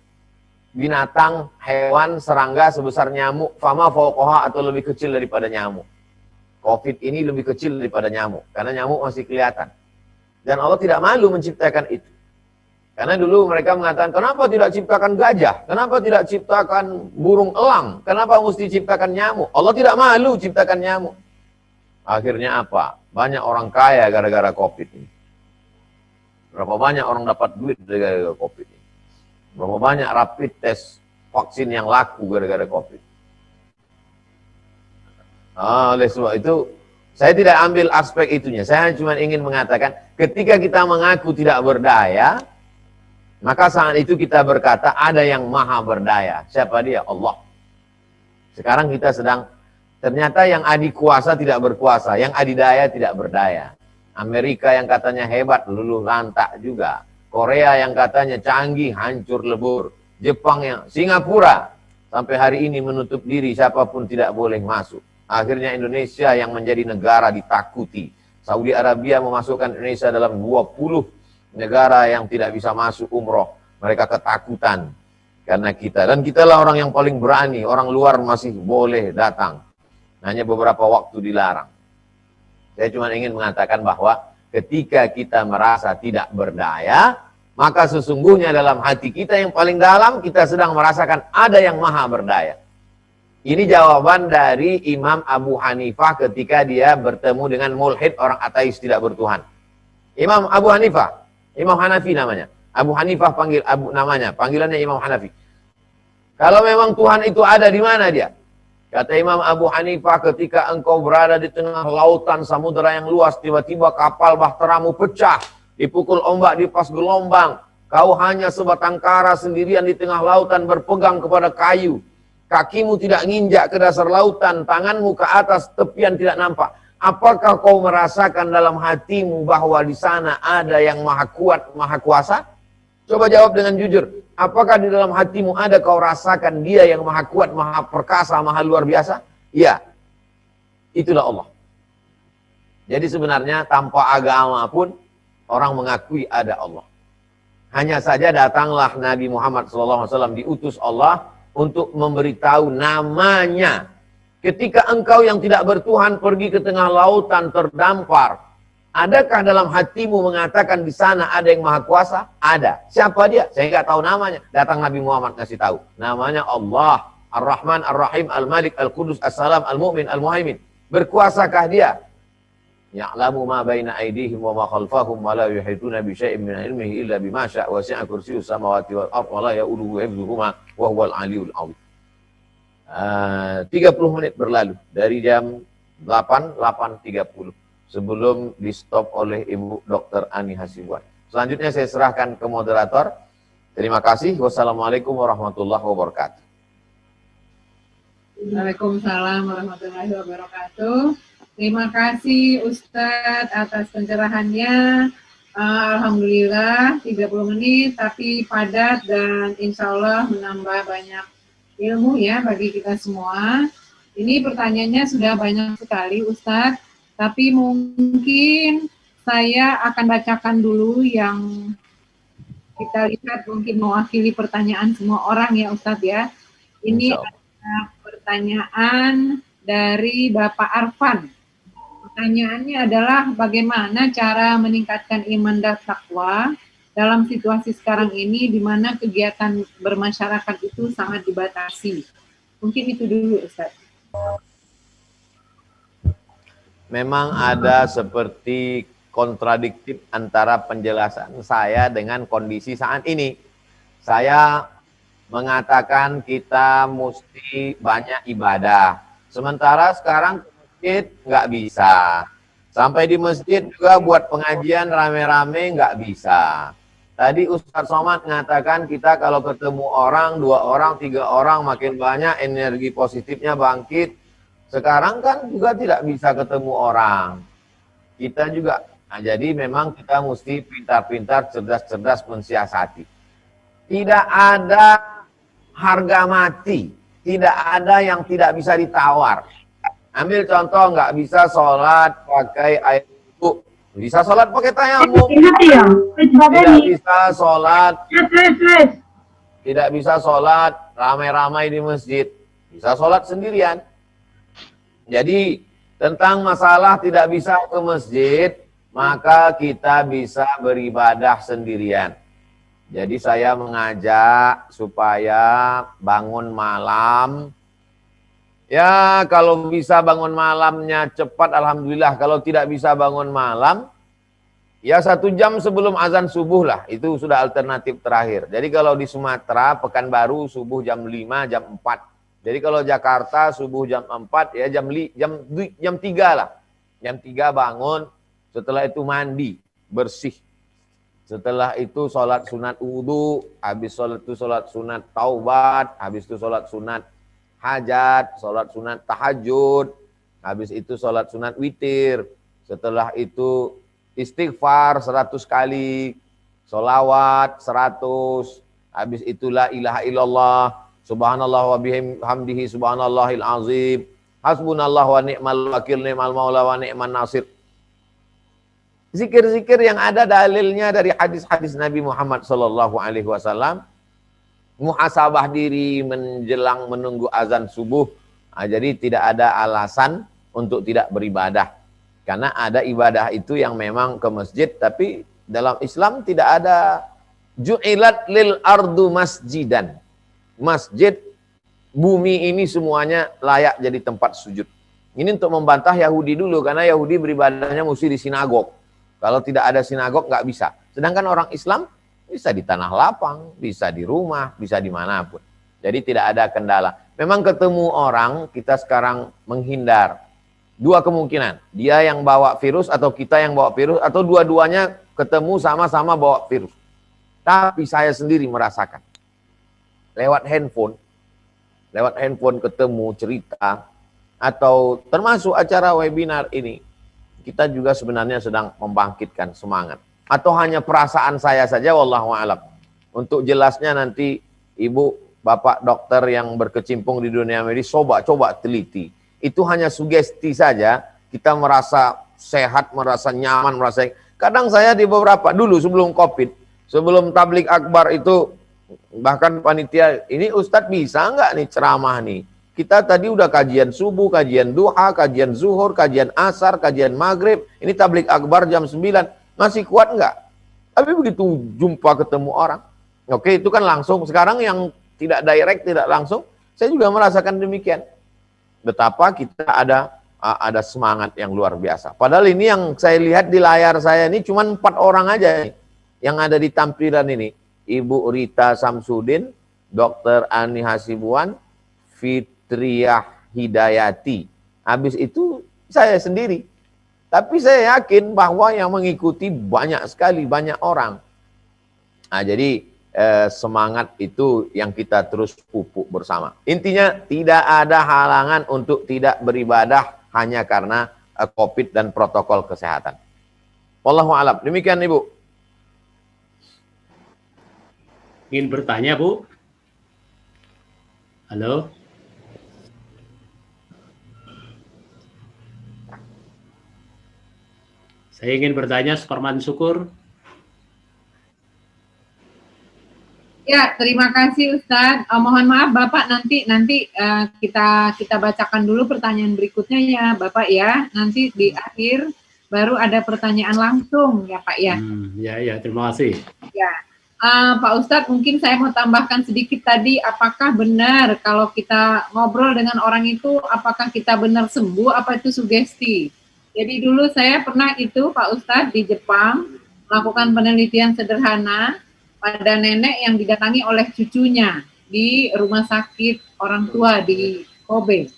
binatang, hewan, serangga sebesar nyamuk, fama fawqaha, atau lebih kecil daripada nyamuk. Covid ini lebih kecil daripada nyamuk, karena nyamuk masih kelihatan. Dan Allah tidak malu menciptakan itu. Karena dulu mereka mengatakan, kenapa tidak ciptakan gajah? Kenapa tidak ciptakan burung elang? Kenapa mesti ciptakan nyamuk? Allah tidak malu ciptakan nyamuk. Akhirnya apa? Banyak orang kaya gara-gara Covid ini. Berapa banyak orang dapat duit gara-gara Covid ini. Berapa banyak rapid test vaksin yang laku gara-gara Covid. Oleh sebab itu, saya tidak ambil aspek itunya. Saya cuma ingin mengatakan, ketika kita mengaku tidak berdaya, maka saat itu kita berkata, ada yang maha berdaya. Siapa dia? Allah. Sekarang kita sedang, ternyata yang adikuasa tidak berkuasa, yang adidaya tidak berdaya. Amerika yang katanya hebat, luluh lantak juga. Korea yang katanya canggih, hancur lebur. Jepang yang, Singapura, sampai hari ini menutup diri, siapapun tidak boleh masuk. Akhirnya Indonesia yang menjadi negara ditakuti. Saudi Arabia memasukkan Indonesia dalam 20 negara yang tidak bisa masuk umroh. Mereka ketakutan karena kita. Dan kitalah orang yang paling berani. Orang luar masih boleh datang. Hanya beberapa waktu dilarang. Saya cuma ingin mengatakan bahwa ketika kita merasa tidak berdaya, maka sesungguhnya dalam hati kita yang paling dalam, kita sedang merasakan ada yang maha berdaya. Ini jawaban dari Imam Abu Hanifah ketika dia bertemu dengan mulhid, orang ateis tidak bertuhan. Imam Abu Hanifah, Imam Hanafi namanya. Abu Hanifah panggil namanya, panggilannya Imam Hanafi. Kalau memang Tuhan itu ada, di mana dia? Kata Imam Abu Hanifah, ketika engkau berada di tengah lautan samudera yang luas, tiba-tiba kapal bahteramu pecah, dipukul ombak, dipas gelombang. Kau hanya sebatang kara sendirian di tengah lautan berpegang kepada kayu. kakimu tidak nginjak ke dasar lautan, tanganmu ke atas, tepian tidak nampak. Apakah kau merasakan dalam hatimu bahwa di sana ada yang maha kuat, maha kuasa? Coba jawab dengan jujur. Apakah di dalam hatimu ada kau rasakan dia yang maha kuat, maha perkasa, maha luar biasa? Ya, itulah Allah. Jadi sebenarnya tanpa agama pun orang mengakui ada Allah. Hanya saja datanglah Nabi Muhammad SAW diutus Allah untuk memberitahu namanya. Ketika engkau yang tidak bertuhan pergi ke tengah lautan terdampar, adakah dalam hatimu mengatakan di sana ada yang maha kuasa? Ada. Siapa dia? Saya nggak tahu namanya. Datang Nabi Muhammad ngasih tahu. Namanya Allah, Ar-Rahman, Ar-Rahim, Al-Malik, Al-Qudus, As-Salam, Al-Mu'min, Al-Muhaimin. Berkuasakah dia? Ya'lamu ma baina aydihim wa ma khalfahum wa la yuhituna bi syai'in min ilmihi illa bima syaa wa wasi'a kursiyyus samawati wal ardh wa la ya'uduhu hifdhuhuma wa huwal 'aliyyul 'azim. 30 menit berlalu dari jam 8.30 sebelum di stop oleh Ibu Dr. Ani Hasibuan. Selanjutnya saya serahkan ke moderator. Terima kasih. Wassalamualaikum warahmatullahi wabarakatuh. Waalaikumsalam warahmatullahi wabarakatuh. Terima kasih Ustadz atas pencerahannya. Alhamdulillah 30 menit tapi padat dan insya Allah menambah banyak ilmu ya bagi kita semua. Ini pertanyaannya sudah banyak sekali Ustadz, tapi mungkin saya akan bacakan dulu yang kita lihat mungkin mewakili pertanyaan semua orang ya Ustadz ya. Ini ada pertanyaan dari Bapak Arfan. Pertanyaannya adalah bagaimana cara meningkatkan iman dan takwa dalam situasi sekarang ini di mana kegiatan bermasyarakat itu sangat dibatasi. Mungkin itu dulu Ustaz. Memang ada seperti kontradiktif antara penjelasan saya dengan kondisi saat ini. Saya mengatakan kita mesti banyak ibadah. Sementara sekarang masjid nggak bisa. Sampai di masjid juga buat pengajian rame-rame nggak bisa. Tadi Ustadz Somad mengatakan kita kalau ketemu orang, 2 orang, 3 orang makin banyak energi positifnya bangkit. Sekarang kan juga tidak bisa ketemu orang. Kita juga. Nah, jadi memang kita mesti pintar-pintar, cerdas-cerdas mensiasati. Tidak ada harga mati. Tidak ada yang tidak bisa ditawar. Ambil contoh, nggak bisa sholat pakai air wudhu, bisa sholat pakai tayamum. Tidak bisa sholat, tidak bisa sholat ramai-ramai di masjid, bisa sholat sendirian. Jadi tentang masalah tidak bisa ke masjid, maka kita bisa beribadah sendirian. Jadi saya mengajak supaya bangun malam. Ya, kalau bisa bangun malamnya cepat, alhamdulillah. Kalau tidak bisa bangun malam, ya 1 jam sebelum azan subuh lah. Itu sudah alternatif terakhir. Jadi kalau di Sumatera, Pekanbaru subuh jam 5, jam 4. Jadi kalau Jakarta subuh jam 4, ya jam 3 lah. Jam 3 bangun, setelah itu mandi, bersih. Setelah itu sholat sunat wudhu, habis sholat itu sholat sunat taubat, habis itu sholat sunat hajat, sholat sunat tahajud, habis itu sholat sunat witir, setelah itu istighfar 100 kali, sholawat 100, habis itu la ilaha illallah, subhanallah wa bihamdihi subhanallahil azim, hasbunallah wa ni'mal wakil ni'mal maula wa ni'man nasir. Zikir-zikir yang ada dalilnya dari hadis-hadis Nabi Muhammad SAW. Muhasabah diri menjelang menunggu azan subuh. Nah, jadi tidak ada alasan untuk tidak beribadah. Karena ada ibadah itu yang memang ke masjid, tapi dalam Islam tidak ada ju'ilat lil ardu masjidan. Masjid, bumi ini semuanya layak jadi tempat sujud. Ini untuk membantah Yahudi dulu, karena Yahudi beribadahnya mesti di sinagog. Kalau tidak ada sinagog nggak bisa. Sedangkan orang Islam bisa di tanah lapang, bisa di rumah, bisa dimanapun. Jadi tidak ada kendala. Memang ketemu orang, kita sekarang menghindar. 2 kemungkinan. Dia yang bawa virus atau kita yang bawa virus, atau dua-duanya ketemu sama-sama bawa virus. Tapi saya sendiri merasakan. Lewat handphone, lewat handphone ketemu, cerita, atau termasuk acara webinar ini, kita juga sebenarnya sedang membangkitkan semangat. Atau hanya perasaan saya saja, wallahu a'lam. Untuk jelasnya nanti Ibu, Bapak dokter yang berkecimpung di dunia medis, coba teliti. Itu hanya sugesti saja, kita merasa sehat, merasa nyaman, merasa... Kadang saya di beberapa, dulu sebelum COVID, sebelum tablik akbar itu, bahkan panitia, ini Ustadz bisa nggak nih ceramah nih? Kita tadi udah kajian subuh, kajian duha, kajian zuhur, kajian asar, kajian maghrib. Ini tablik akbar jam 9. Masih kuat nggak? Tapi begitu jumpa ketemu orang. Oke, itu kan langsung. Sekarang yang tidak direct, tidak langsung. Saya juga merasakan demikian. Betapa kita ada semangat yang luar biasa. Padahal ini yang saya lihat di layar saya ini cuma 4 orang aja nih, yang ada di tampilan ini. Ibu Rita Samsudin, Dr. Ani Hasibuan, Fitriah Hidayati. Habis itu saya sendiri. Tapi saya yakin bahwa yang mengikuti banyak sekali, banyak orang. Nah, jadi semangat itu yang kita terus pupuk bersama. Intinya tidak ada halangan untuk tidak beribadah hanya karena COVID dan protokol kesehatan. Wallahu a'lam. Demikian Ibu. Ingin bertanya, Bu? Halo? Saya ingin bertanya, Suparman Syukur. Ya, terima kasih Ustadz. Mohon maaf Bapak, nanti kita bacakan dulu pertanyaan berikutnya ya Bapak ya. Nanti di akhir baru ada pertanyaan langsung ya Pak ya. Ya, terima kasih. Ya, Pak Ustadz, mungkin saya mau tambahkan sedikit tadi, apakah benar kalau kita ngobrol dengan orang itu, apakah kita benar sembuh, apa itu sugesti? Jadi dulu saya pernah itu Pak Ustadz di Jepang melakukan penelitian sederhana pada nenek yang didatangi oleh cucunya di rumah sakit orang tua di Kobe.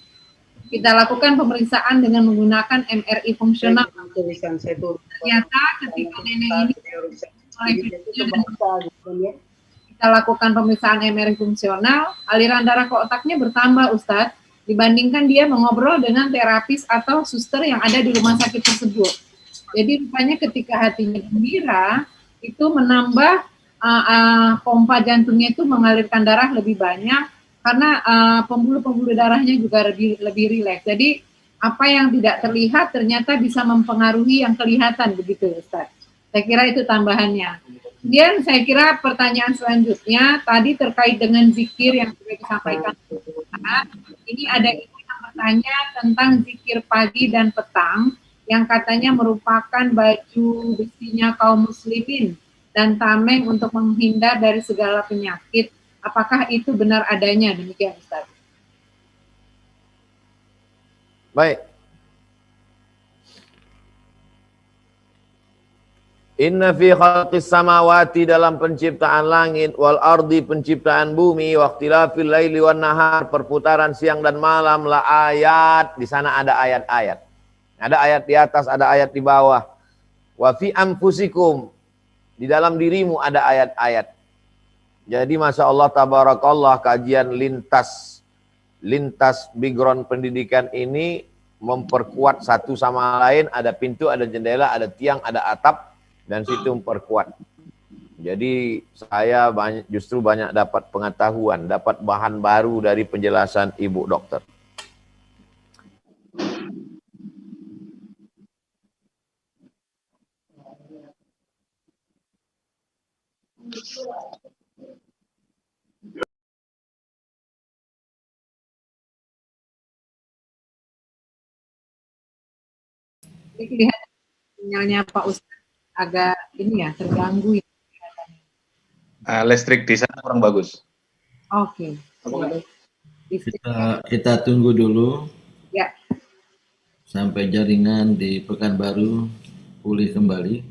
Kita lakukan pemeriksaan dengan menggunakan MRI fungsional. Ternyata ketika nenek ini kita lakukan pemeriksaan MRI fungsional, aliran darah ke otaknya bertambah Ustadz, dibandingkan dia mengobrol dengan terapis atau suster yang ada di rumah sakit tersebut. Jadi rupanya ketika hatinya gembira, itu menambah pompa jantungnya itu mengalirkan darah lebih banyak, karena pembuluh-pembuluh darahnya juga lebih rileks. Jadi apa yang tidak terlihat ternyata bisa mempengaruhi yang kelihatan, begitu Ustaz. Saya kira itu tambahannya. Kemudian saya kira pertanyaan selanjutnya tadi terkait dengan zikir yang sudah disampaikan. Ini ada ibu yang bertanya tentang zikir pagi dan petang yang katanya merupakan baju besinya kaum muslimin dan tameng untuk menghindar dari segala penyakit. Apakah itu benar adanya? Demikian Ustaz. Baik. Inna fi khalqis samawati, dalam penciptaan langit, wal ardi, penciptaan bumi, waqtilafil laili wan nahar, perputaran siang dan malam, la ayat. Di sana ada ayat-ayat. Ada ayat di atas, ada ayat di bawah. Wa fi anfusikum, di dalam dirimu ada ayat-ayat. Jadi Masya Allah tabarakallah, kajian lintas background pendidikan ini memperkuat satu sama lain. Ada pintu, ada jendela, ada tiang, ada atap, dan situ memperkuat. Jadi saya justru banyak dapat pengetahuan, dapat bahan baru dari penjelasan Ibu Dokter. Lihat sinyalnya Pak Ustaz agak ini ya, terganggu ya. Listrik di sana kurang bagus. Oke. Kita tunggu dulu. Ya. Sampai jaringan di Pekanbaru pulih kembali.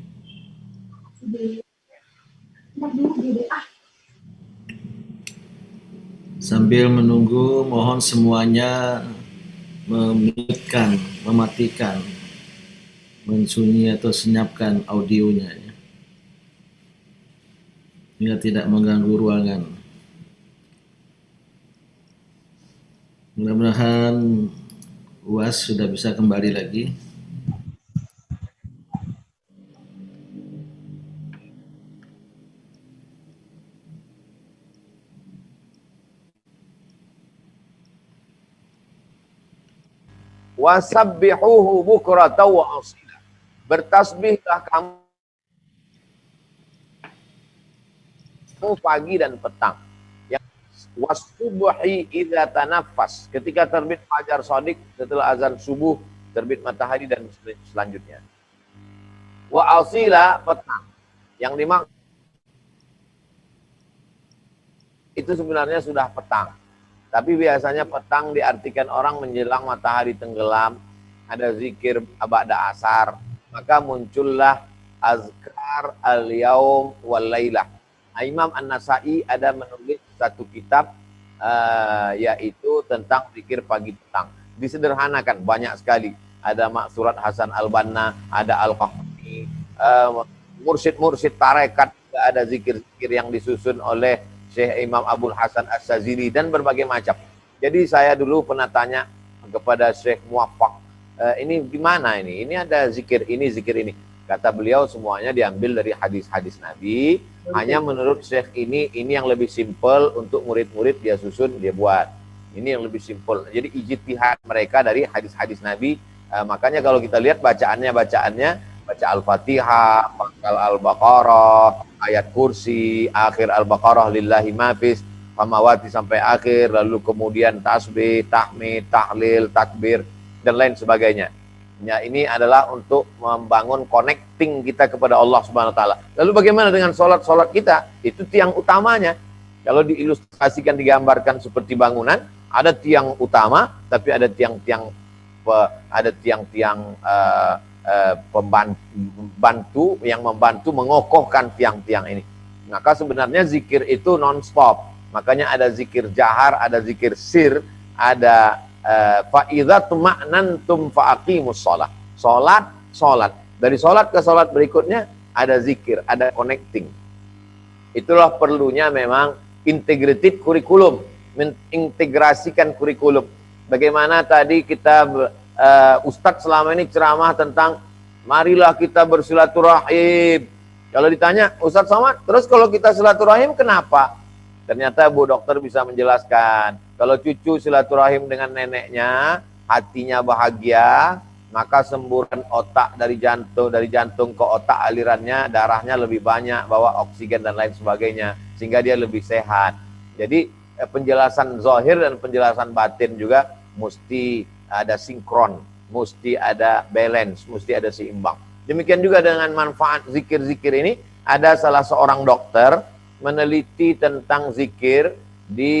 Sambil menunggu, mohon semuanya mematikan, mensunyi atau senyapkan audionya ya. Biar tidak mengganggu ruangan. Mudah-mudahan UAS sudah bisa kembali lagi. Wasabbihuhu bukrata wa asila. Bertasbihlah kamu pagi dan petang. Wasubuhi idza tanaffas, ketika terbit fajar shadiq, setelah azan subuh, terbit matahari dan selanjutnya. Wa asila, petang. Yang dimaksud itu sebenarnya sudah petang. Tapi biasanya petang diartikan orang menjelang matahari tenggelam, ada zikir ba'da asar, maka muncullah azkar al-yaum wal lailah. Imam An-Nasai ada menulis satu kitab yaitu tentang zikir pagi petang. Disederhanakan banyak sekali. Ada Maksurat Hasan Al-Banna, ada Al-Qahtani, mursyid-mursyid tarekat, ada zikir-zikir yang disusun oleh Syekh Imam Abdul Hasan As-Sazili dan berbagai macam. Jadi saya dulu pernah tanya kepada Syekh Muwaffaq, ini gimana ini? Ini ada zikir ini, zikir ini. Kata beliau semuanya diambil dari hadis-hadis Nabi. Hanya menurut Syekh ini yang lebih simpel untuk murid-murid dia susun, dia buat. Ini yang lebih simpel. Jadi ijtihad mereka dari hadis-hadis Nabi. Makanya kalau kita lihat bacaannya baca Al-Fatihah, pangkal Al-Baqarah, ayat kursi, akhir Al-Baqarah lillahi mafis, famawati sampai akhir, lalu kemudian tasbih, tahmid, tahlil, takbir, dan lain sebagainya. Ya, ini adalah untuk membangun connecting kita kepada Allah Subhanahu wa taala. Lalu bagaimana dengan sholat kita? Itu tiang utamanya. Kalau diilustrasikan, digambarkan seperti bangunan, ada tiang utama, tapi ada tiang-tiang pembantu yang membantu mengokohkan tiang-tiang ini. Maka sebenarnya zikir itu non-stop. Makanya ada zikir jahar, ada zikir sir, ada fa'idza tuma'nantum fa'aqimus shalah. Salat. Dari salat ke salat berikutnya ada zikir, ada connecting. Itulah perlunya memang integrated kurikulum, mengintegrasikan kurikulum. Bagaimana tadi kita Ustadz selama ini ceramah tentang marilah kita bersilaturahim. Kalau ditanya, Ustadz Somad, terus kalau kita silaturahim kenapa? Ternyata Bu Dokter bisa menjelaskan. Kalau cucu silaturahim dengan neneknya, hatinya bahagia, maka semburan otak dari jantung ke otak, alirannya, darahnya lebih banyak, bawa oksigen dan lain sebagainya, sehingga dia lebih sehat. Jadi penjelasan zahir dan penjelasan batin juga mesti ada sinkron, mesti ada balance, mesti ada seimbang. Demikian juga dengan manfaat zikir-zikir ini. Ada salah seorang dokter meneliti tentang zikir di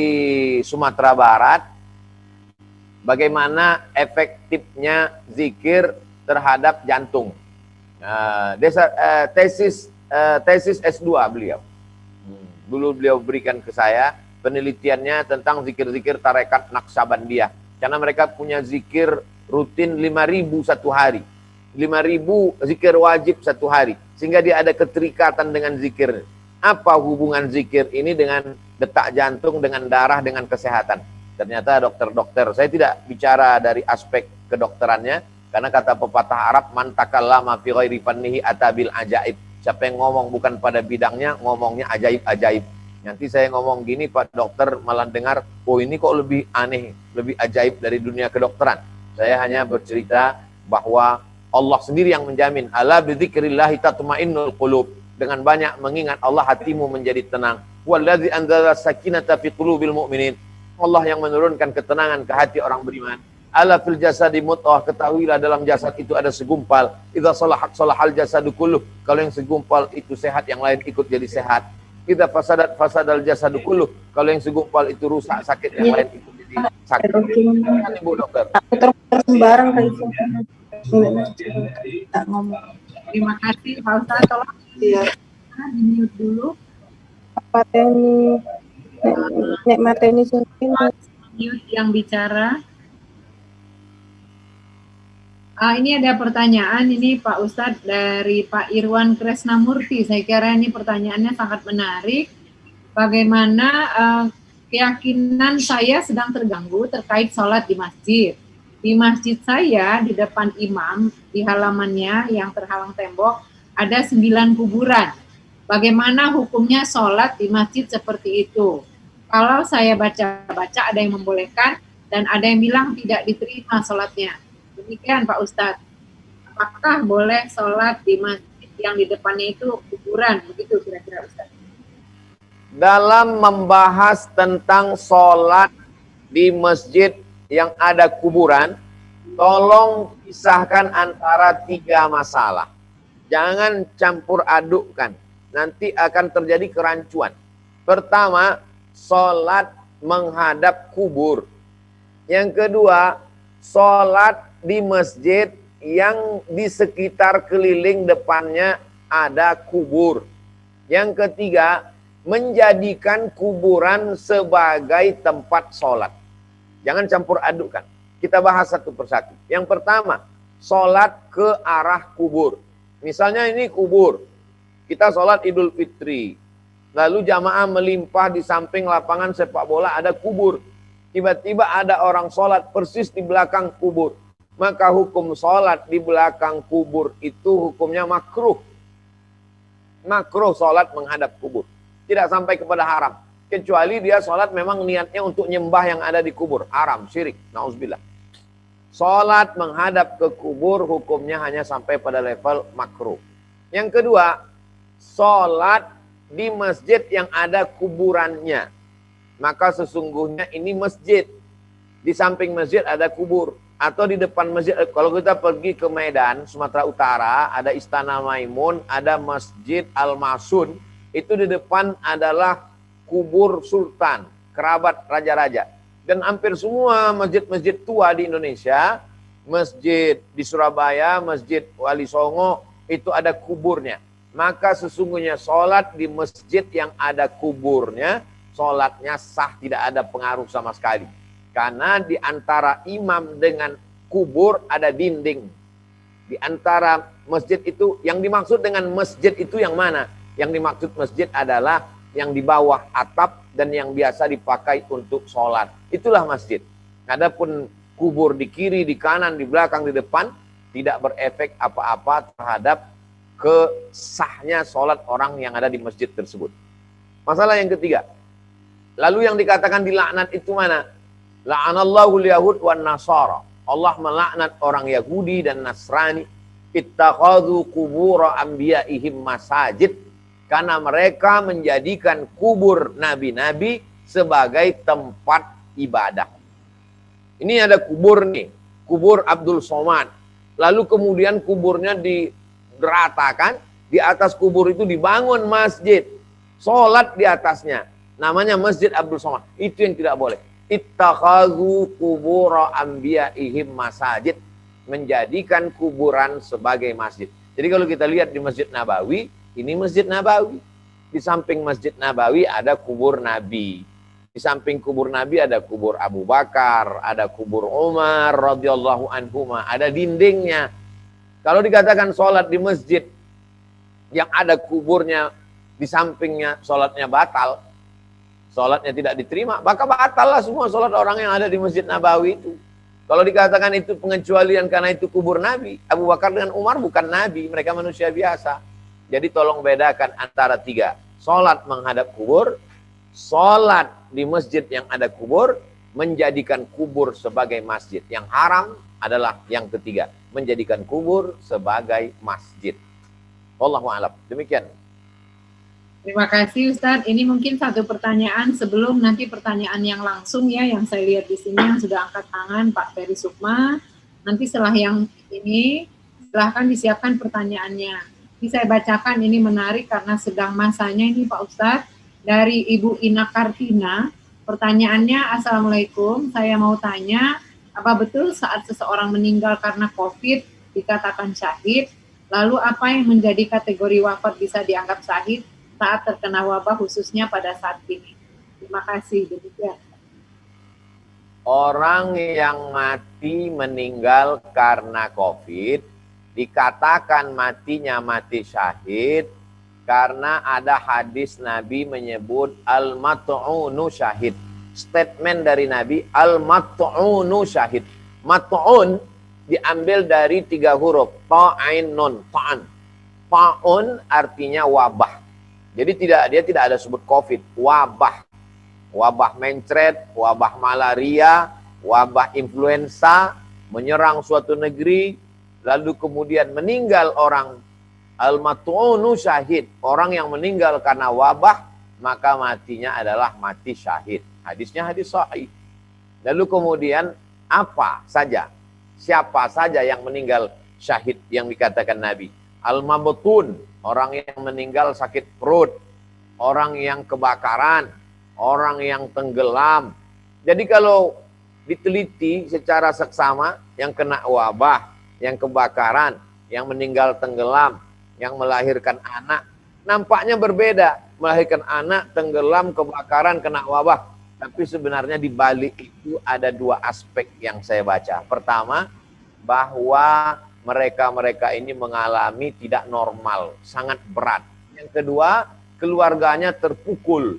Sumatera Barat, bagaimana efektifnya zikir terhadap jantung. Tesis S2 beliau. Dulu beliau berikan ke saya penelitiannya tentang zikir-zikir tarekat Naqsabandiyah. Karena mereka punya zikir rutin 5.000 satu hari. 5.000 zikir wajib satu hari. Sehingga dia ada keterikatan dengan zikir. Apa hubungan zikir ini dengan detak jantung, dengan darah, dengan kesehatan? Ternyata dokter-dokter, saya tidak bicara dari aspek kedokterannya, karena kata pepatah Arab, man takallama fi ghairi fannihi atabil ajaib. Siapa yang ngomong bukan pada bidangnya, ngomongnya ajaib-ajaib. Nanti saya ngomong gini, Pak Dokter malah dengar, oh ini kok lebih aneh, lebih ajaib dari dunia kedokteran. Saya hanya bercerita bahwa Allah sendiri yang menjamin, ala bidzikrillahi tatmainnul qulub. Dengan banyak mengingat Allah, hatimu menjadi tenang. Wallazi anzala sakinata fi qulubil mu'minin. Allah yang menurunkan ketenangan ke hati orang beriman. Ala fil jasadi mudghah, ketahuilah dalam jasad itu ada segumpal. Idza salahat salahal jasadu kulluh. Kalau yang segumpal itu sehat, yang lain ikut jadi sehat. Kita fasadal jasadu kulluh. Kalau yang segumpal itu rusak, sakit, yang lain ikut jadi sakit. Kan Ibu Dokter? Sembarang kayak tak ngomong. Terima kasih Pak Ustadz. Tolong di-mute dulu. Mateni, nek mateni sing Mute yang bicara. Ini ada pertanyaan ini Pak Ustadz dari Pak Irwan Kresnamurti. Saya kira ini pertanyaannya sangat menarik. Bagaimana keyakinan saya sedang terganggu terkait sholat di masjid. Di masjid saya, di depan imam, di halamannya yang terhalang tembok, ada 9 kuburan. Bagaimana hukumnya sholat di masjid seperti itu? Kalau saya baca-baca ada yang membolehkan, dan ada yang bilang tidak diterima sholatnya. Demikian Pak Ustadz. Apakah boleh sholat di masjid yang di depannya itu kuburan? Begitu kira-kira Ustadz. Dalam membahas tentang sholat di masjid yang ada kuburan, tolong pisahkan antara 3 masalah. Jangan campur adukkan, nanti akan terjadi kerancuan. Pertama, sholat menghadap kubur. Yang kedua, sholat di masjid yang di sekitar keliling depannya ada kubur. Yang ketiga, menjadikan kuburan sebagai tempat sholat. Jangan campur adukkan. Kita bahas satu persatu. Yang pertama, sholat ke arah kubur. Misalnya ini kubur. Kita sholat Idul Fitri. Lalu jamaah melimpah di samping lapangan sepak bola ada kubur. Tiba-tiba ada orang sholat persis di belakang kubur. Maka hukum sholat di belakang kubur itu hukumnya makruh. Makruh sholat menghadap kubur. Tidak sampai kepada haram. Kecuali dia sholat memang niatnya untuk nyembah yang ada di kubur. Haram, syirik, na'udzubillah. Sholat menghadap ke kubur hukumnya hanya sampai pada level makruh. Yang kedua, sholat di masjid yang ada kuburannya. Maka sesungguhnya ini masjid. Di samping masjid ada kubur. Atau di depan masjid. Kalau kita pergi ke Medan, Sumatera Utara, ada Istana Maimun, ada Masjid Al-Masun. Itu di depan adalah kubur sultan, kerabat raja-raja. Dan hampir semua masjid-masjid tua di Indonesia, masjid di Surabaya, Masjid Wali Songo, itu ada kuburnya. Maka sesungguhnya sholat di masjid yang ada kuburnya, sholatnya sah, tidak ada pengaruh sama sekali. Karena di antara imam dengan kubur ada dinding. Di antara masjid itu, yang dimaksud dengan masjid itu yang mana? Yang dimaksud masjid adalah yang di bawah atap dan yang biasa dipakai untuk sholat. Itulah masjid. Adapun kubur di kiri, di kanan, di belakang, di depan, tidak berefek apa-apa terhadap kesahnya sholat orang yang ada di masjid tersebut. Masalah yang ketiga. Lalu yang dikatakan dilaknat itu mana? La'anallahu al-yahud wan nasara. Allah melaknat orang Yahudi dan Nasrani. Ittakhadhu qubura anbiya'ihim masajid. Karena mereka menjadikan kubur nabi-nabi sebagai tempat ibadah. Ini ada kubur nih. Kubur Abdul Somad. Lalu kemudian kuburnya diratakan. Di atas kubur itu dibangun masjid. Sholat di atasnya. Namanya Masjid Abdul Somad. Itu yang tidak boleh. Ittakhadhu qubura anbiya'ihim masajid. Menjadikan kuburan sebagai masjid. Jadi kalau kita lihat di Masjid Nabawi, ini Masjid Nabawi. Di samping Masjid Nabawi ada kubur Nabi. Di samping kubur Nabi ada kubur Abu Bakar, ada kubur Umar radhiyallahu anhuma, ada dindingnya. Kalau dikatakan sholat di masjid yang ada kuburnya di sampingnya, sholatnya batal, sholatnya tidak diterima, maka batal lah semua sholat orang yang ada di Masjid Nabawi itu. Kalau dikatakan itu pengecualian karena itu kubur Nabi, Abu Bakar dengan Umar bukan Nabi, mereka manusia biasa. Jadi tolong bedakan antara 3. Sholat menghadap kubur, sholat di masjid yang ada kubur, menjadikan kubur sebagai masjid. Yang haram adalah yang ketiga, menjadikan kubur sebagai masjid. Wallahu a'lam. Demikian. Terima kasih Ustadz. Ini mungkin satu pertanyaan sebelum nanti pertanyaan yang langsung ya, yang saya lihat di sini yang sudah angkat tangan Pak Ferry Sukma. Nanti setelah yang ini, silahkan disiapkan pertanyaannya. Ini saya bacakan, ini menarik karena sedang masanya ini Pak Ustadz. Dari Ibu Ina Kartina, pertanyaannya, Assalamualaikum, saya mau tanya, apa betul saat seseorang meninggal karena COVID dikatakan syahid? Lalu apa yang menjadi kategori wafat bisa dianggap syahid saat terkena wabah khususnya pada saat ini? Terima kasih. Demikian. Orang yang mati meninggal karena COVID dikatakan matinya mati syahid karena ada hadis Nabi menyebut al-mat'unu syahid. statement dari Nabi, al-mat'unu syahid. Mat'un diambil dari 3 huruf, ta'in nun, ta'an. Ta'un artinya wabah. Jadi dia tidak ada sebut COVID, wabah. Wabah mencret, wabah malaria, wabah influenza, menyerang suatu negeri, lalu kemudian meninggal orang. Al-mat'unu syahid, orang yang meninggal karena wabah, maka matinya adalah mati syahid. Hadisnya hadis sahih. Lalu kemudian apa saja, siapa saja yang meninggal syahid yang dikatakan Nabi? Al-mabtun, orang yang meninggal sakit perut, orang yang kebakaran, orang yang tenggelam. Jadi kalau diteliti secara seksama, yang kena wabah, yang kebakaran, yang meninggal tenggelam, yang melahirkan anak, nampaknya berbeda. Melahirkan anak, tenggelam, kebakaran, kena wabah. Tapi sebenarnya di balik itu ada 2 aspek yang saya baca. Pertama, bahwa mereka-mereka ini mengalami tidak normal, sangat berat. Yang kedua, keluarganya terpukul.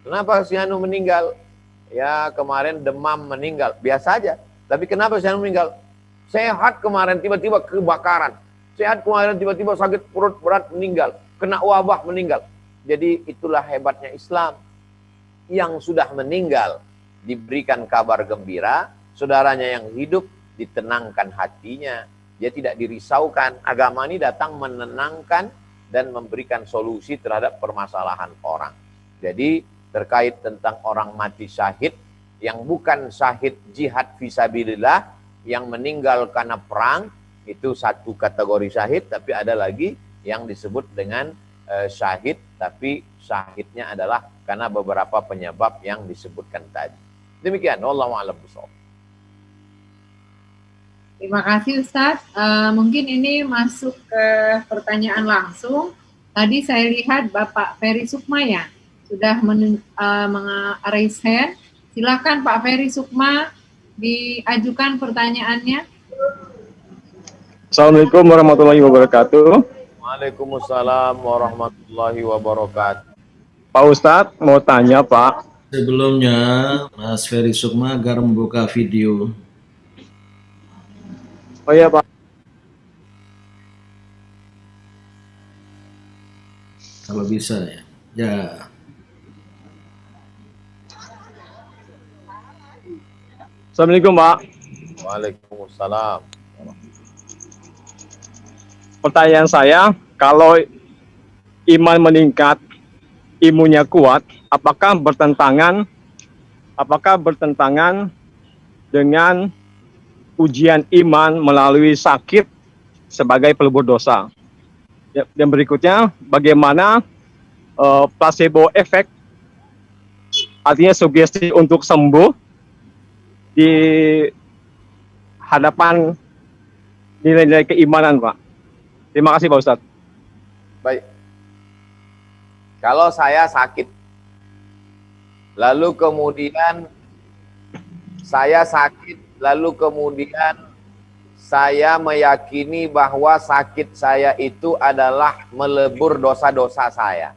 Kenapa si Anu meninggal? Ya kemarin demam meninggal, biasa aja. Tapi kenapa si Anu meninggal? Sehat kemarin tiba-tiba kebakaran. Sehat kemarin tiba-tiba sakit perut berat meninggal. Kena wabah meninggal. Jadi itulah hebatnya Islam. Yang sudah meninggal diberikan kabar gembira, saudaranya yang hidup ditenangkan hatinya. Dia tidak dirisaukan. Agama ini datang menenangkan dan memberikan solusi terhadap permasalahan orang. Jadi terkait tentang orang mati syahid, yang bukan syahid jihad fisabilillah, yang meninggal karena perang, itu satu kategori syahid, tapi ada lagi yang disebut dengan syahid, tapi syahidnya adalah karena beberapa penyebab yang disebutkan tadi. Demikian, wallahu a'lam bishawab. Terima kasih Ustadz. Mungkin ini masuk ke pertanyaan langsung. Tadi saya lihat Bapak Ferry Sukma ya, sudah raise hand. Silakan Pak Ferry Sukma, diajukan pertanyaannya. Assalamualaikum warahmatullahi wabarakatuh. Waalaikumsalam warahmatullahi wabarakatuh. Pak Ustadz, mau tanya Pak. Sebelumnya, Mas Ferry Sukma agar membuka video. Oh iya Pak. Kalau bisa ya. Ya. Assalamualaikum Pak. Waalaikumsalam. Pertanyaan saya, kalau iman meningkat, imunnya kuat, apakah bertentangan dengan ujian iman melalui sakit sebagai pelebur dosa? Yang berikutnya, bagaimana placebo effect, artinya sugesti untuk sembuh di hadapan nilai-nilai keimanan, Pak? Terima kasih Pak Ustadz. Baik. Kalau saya sakit, lalu kemudian saya meyakini bahwa sakit saya itu adalah melebur dosa-dosa saya.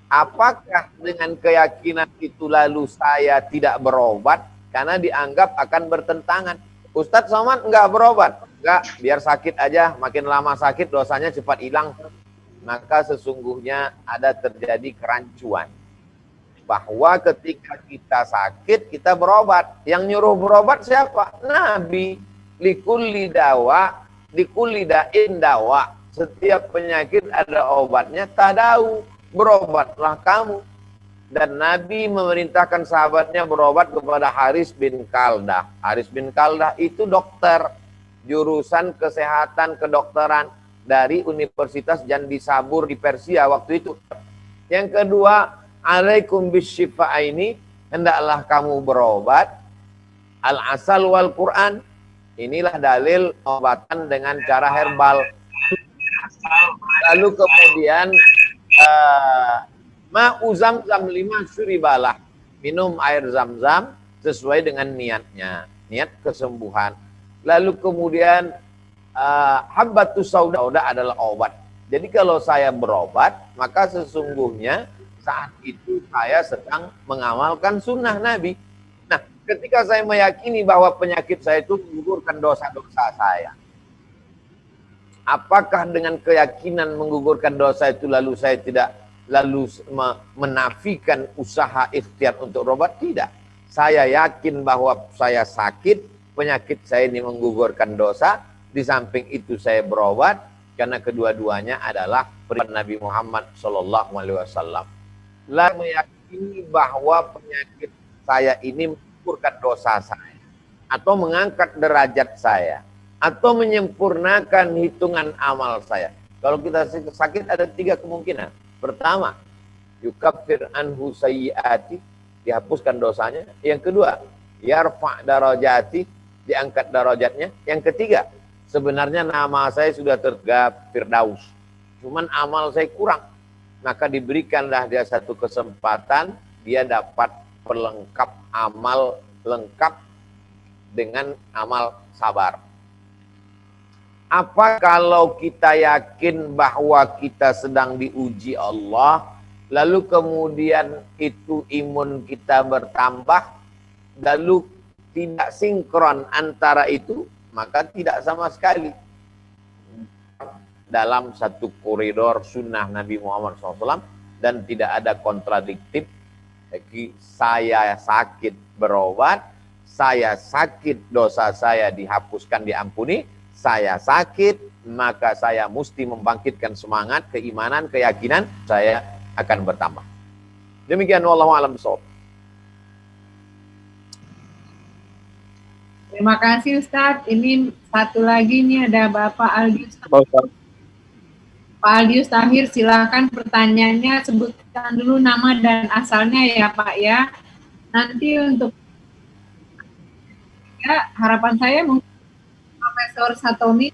Apakah dengan keyakinan itu lalu saya tidak berobat? Karena dianggap akan bertentangan. Ustadz Somad enggak berobat. Enggak, biar sakit aja, makin lama sakit dosanya cepat hilang. Maka sesungguhnya ada terjadi kerancuan. Bahwa ketika kita sakit, kita berobat. Yang nyuruh berobat siapa? Nabi. Likulli dawa, likulli da'in dawa. Setiap penyakit ada obatnya, tadau. Berobatlah kamu. Dan Nabi memerintahkan sahabatnya berobat kepada Haris bin Kaldah. Haris bin Kaldah itu dokter, jurusan kesehatan kedokteran dari Universitas Jandi Sabur di Persia waktu itu. Yang kedua, alaikum bisyifa ini, hendaklah kamu berobat. Al-asal wal Quran, inilah dalil obatan dengan cara herbal. Lalu kemudian ma'u zamzam 5 syuribalah, minum air zam-zam sesuai dengan niatnya, niat kesembuhan. Lalu kemudian habbatus sauda adalah obat. Jadi kalau saya berobat, maka sesungguhnya saat itu saya sedang mengamalkan sunnah Nabi. Nah, ketika saya meyakini bahwa penyakit saya itu menggugurkan dosa-dosa saya, apakah dengan keyakinan menggugurkan dosa itu lalu saya tidak menafikan usaha ikhtiar untuk berobat? Tidak. Saya yakin bahwa saya sakit, penyakit saya ini menggugurkan dosa. Di samping itu saya berobat karena kedua-duanya adalah perintah Nabi Muhammad SAW. Lalu meyakini bahwa penyakit saya ini menggugurkan dosa saya, atau mengangkat derajat saya, atau menyempurnakan hitungan amal saya. Kalau kita sakit ada 3 kemungkinan. Pertama, yukaffir anhu sayyiati, dihapuskan dosanya. Yang kedua, yarfa' darajati, diangkat derajatnya. Yang ketiga, sebenarnya nama saya sudah tergap Firdaus, cuman amal saya kurang. Maka diberikanlah dia satu kesempatan, dia dapat pelengkap amal lengkap dengan amal sabar. Apa kalau kita yakin bahwa kita sedang diuji Allah, lalu kemudian itu imun kita bertambah, lalu tidak sinkron antara itu, maka tidak sama sekali dalam satu koridor sunnah Nabi Muhammad SAW, dan tidak ada kontradiktif. Jadi saya sakit berobat, saya sakit dosa saya dihapuskan, diampuni, saya sakit maka saya mesti membangkitkan semangat, keimanan, keyakinan saya akan bertambah. Demikian, wallahu a'lam bishawab. Terima kasih Ustadz. Ini satu lagi nih, ada Bapak Aldius. Pak Aldius Tahir, silakan pertanyaannya, sebutkan dulu nama dan asalnya ya Pak ya. Nanti untuk ya, harapan saya mungkin Profesor Satomi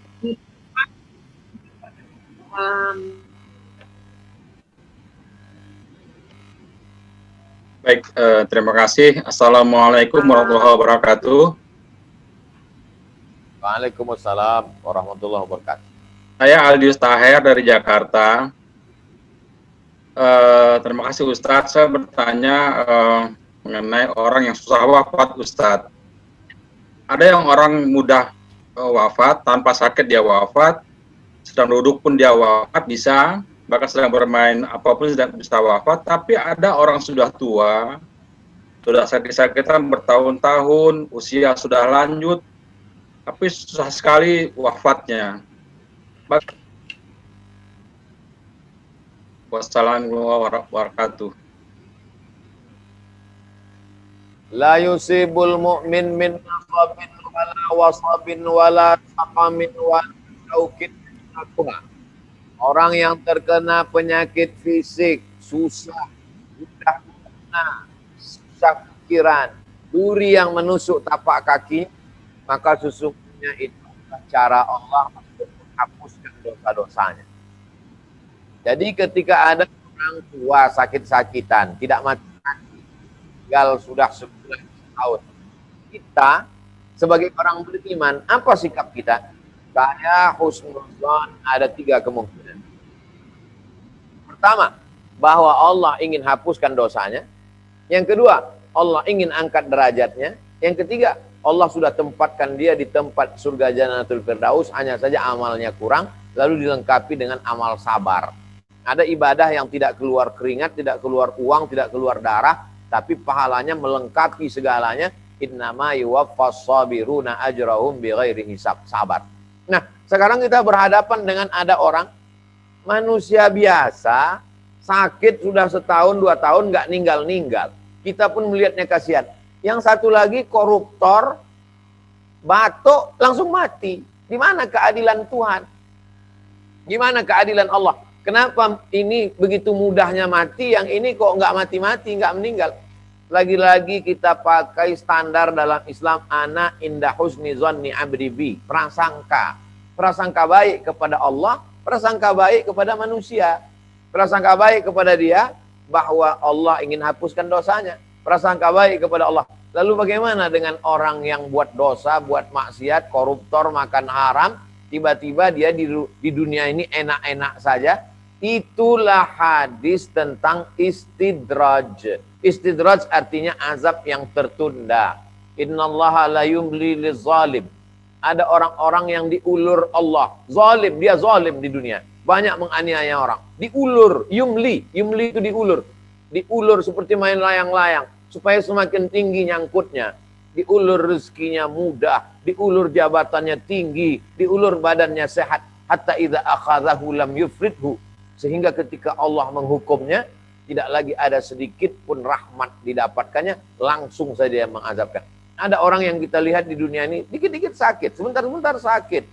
Baik, terima kasih. Assalamualaikum warahmatullahi wabarakatuh. Waalaikumsalam warahmatullahi wabarakatuh. Saya Aldius Tahir dari Jakarta. Terima kasih Ustadz. Saya bertanya mengenai orang yang susah wafat, Ustadz. Ada yang orang mudah wafat, tanpa sakit dia wafat, sedang duduk pun dia wafat bisa, bahkan sedang bermain apapun sedang bisa wafat. Tapi ada orang sudah tua, sudah sakit-sakitan bertahun-tahun, usia sudah lanjut, tapi susah sekali wafatnya. Wassalamualaikum warahmatullahi wabarakatuh. La yusibul mu'min min nasabin wala wasabin wala saqamin wala taukin. Orang yang terkena penyakit fisik, susah, mudah kena, susah pikiran, duri yang menusuk tapak kaki, maka sesungguhnya itu cara Allah untuk menghapuskan dosa-dosanya. Jadi ketika ada orang tua sakit-sakitan, tidak mati-mati, tinggal sudah 11 tahun, kita sebagai orang beriman, apa sikap kita? Saya husnuzan, ada 3 kemungkinan. Pertama, bahwa Allah ingin hapuskan dosanya. Yang kedua, Allah ingin angkat derajatnya. Yang ketiga, Allah sudah tempatkan dia di tempat surga Jannatul Firdaus, hanya saja amalnya kurang, lalu dilengkapi dengan amal sabar. Ada ibadah yang tidak keluar keringat, tidak keluar uang, tidak keluar darah, tapi pahalanya melengkapi segalanya. Innama yuwaffas sabiruna ajrahum bighairi hisab. Sabar. Nah, sekarang kita berhadapan dengan ada orang manusia biasa, sakit sudah 1 tahun, 2 tahun, nggak ninggal-ninggal. Kita pun melihatnya kasihan. Yang satu lagi koruptor, batuk, langsung mati. Di mana keadilan Tuhan? Gimana keadilan Allah? Kenapa ini begitu mudahnya mati, yang ini kok nggak mati-mati, nggak meninggal? Lagi-lagi kita pakai standar dalam Islam, ana inda husni zonni abdi bi, prasangka. Prasangka baik kepada Allah, prasangka baik kepada manusia. Prasangka baik kepada dia bahwa Allah ingin hapuskan dosanya. Prasangka baik kepada Allah. Lalu bagaimana dengan orang yang buat dosa, buat maksiat, koruptor, makan haram, tiba-tiba dia di dunia ini enak-enak saja, Itulah hadis tentang istidraj. Istidraj artinya azab yang tertunda. Innallaha la yumli lizalim. Ada orang-orang yang diulur Allah. Zalim, dia zalim di dunia. Banyak menganiaya orang. Diulur, yumli. Yumli itu diulur. Diulur seperti main layang-layang. Supaya semakin tinggi nyangkutnya. Diulur rezekinya mudah. Diulur jabatannya tinggi. Diulur badannya sehat. Hatta idza akhadhahu lam yufridhu. Sehingga ketika Allah menghukumnya, tidak lagi ada sedikit pun rahmat didapatkannya, langsung saja yang mengazabkan. Ada orang yang kita lihat di dunia ini, dikit-dikit sakit, sebentar-sebentar sakit.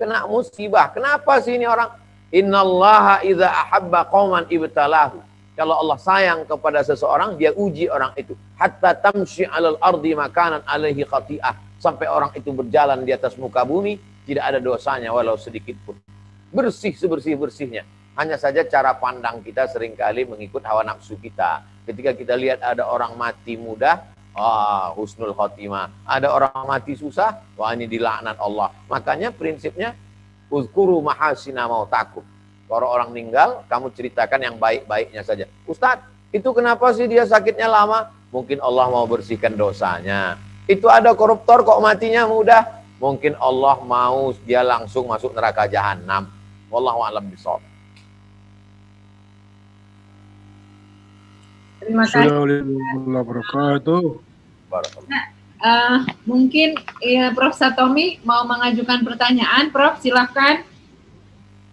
Kena musibah. Kenapa sih ini orang? Innallaha idza ahabba qauman ibtalahu. Kalau Allah sayang kepada seseorang, dia uji orang itu. Hatta tamshi 'alal ardi makanan 'alaihi khati'ah. Sampai orang itu berjalan di atas muka bumi, tidak ada dosanya walau sedikit pun. Bersih sebersih-bersihnya. Hanya saja cara pandang kita seringkali mengikut hawa nafsu kita. Ketika kita lihat ada orang mati mudah, husnul khotimah. Ada orang mati susah, wah ini dilaknat Allah. Makanya prinsipnya, uzkuru mahasina mautakum. Kalau orang meninggal, kamu ceritakan yang baik-baiknya saja. Ustadz, itu kenapa sih dia sakitnya lama? Mungkin Allah mau bersihkan dosanya. Itu ada koruptor kok matinya mudah. Mungkin Allah mau dia langsung masuk neraka jahanam. Wallahu a'lam bishawab. Terima kasih. Assalamualaikum warahmatullahi wabarakatuh. Mungkin ya, Prof. Satomi mau mengajukan pertanyaan, Prof. Silahkan.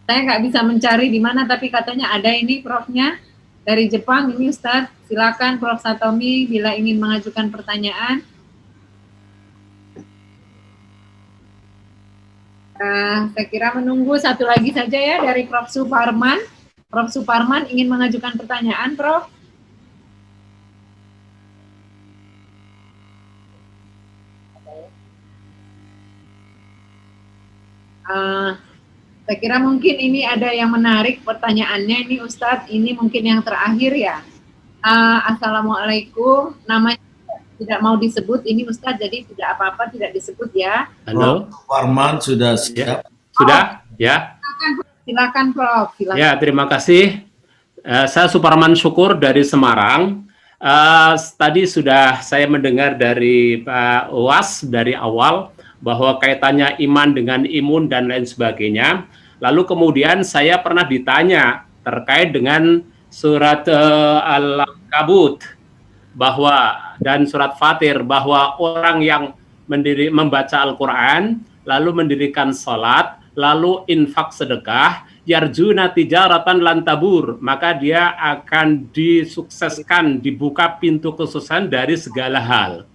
Saya nggak bisa mencari di mana, tapi katanya ada ini Profnya dari Jepang. Ini Ustadz, silakan Prof. Satomi bila ingin mengajukan pertanyaan. Saya kira menunggu satu lagi saja ya dari Prof. Suparman. Prof. Suparman ingin mengajukan pertanyaan, Prof. Saya kira mungkin ini ada yang menarik pertanyaannya ini Ustadz, ini mungkin yang terakhir ya. Assalamualaikum, namanya tidak mau disebut ini Ustadz, jadi tidak apa-apa tidak disebut ya. Halo. Warman sudah siap. Sudah? Ya. Silakan Prof. Silakan. Ya, terima kasih. Saya Suparman Syukur dari Semarang. Tadi sudah saya mendengar dari Pak Uwas dari awal bahwa kaitannya iman dengan imun dan lain sebagainya. Lalu kemudian saya pernah ditanya terkait dengan surat Al-Ankabut bahwa dan surat Fatir bahwa orang yang membaca Al-Quran lalu mendirikan salat lalu infak sedekah yarjuna tijaratan lan tabur, maka dia akan disukseskan, dibuka pintu kesuksesan dari segala hal.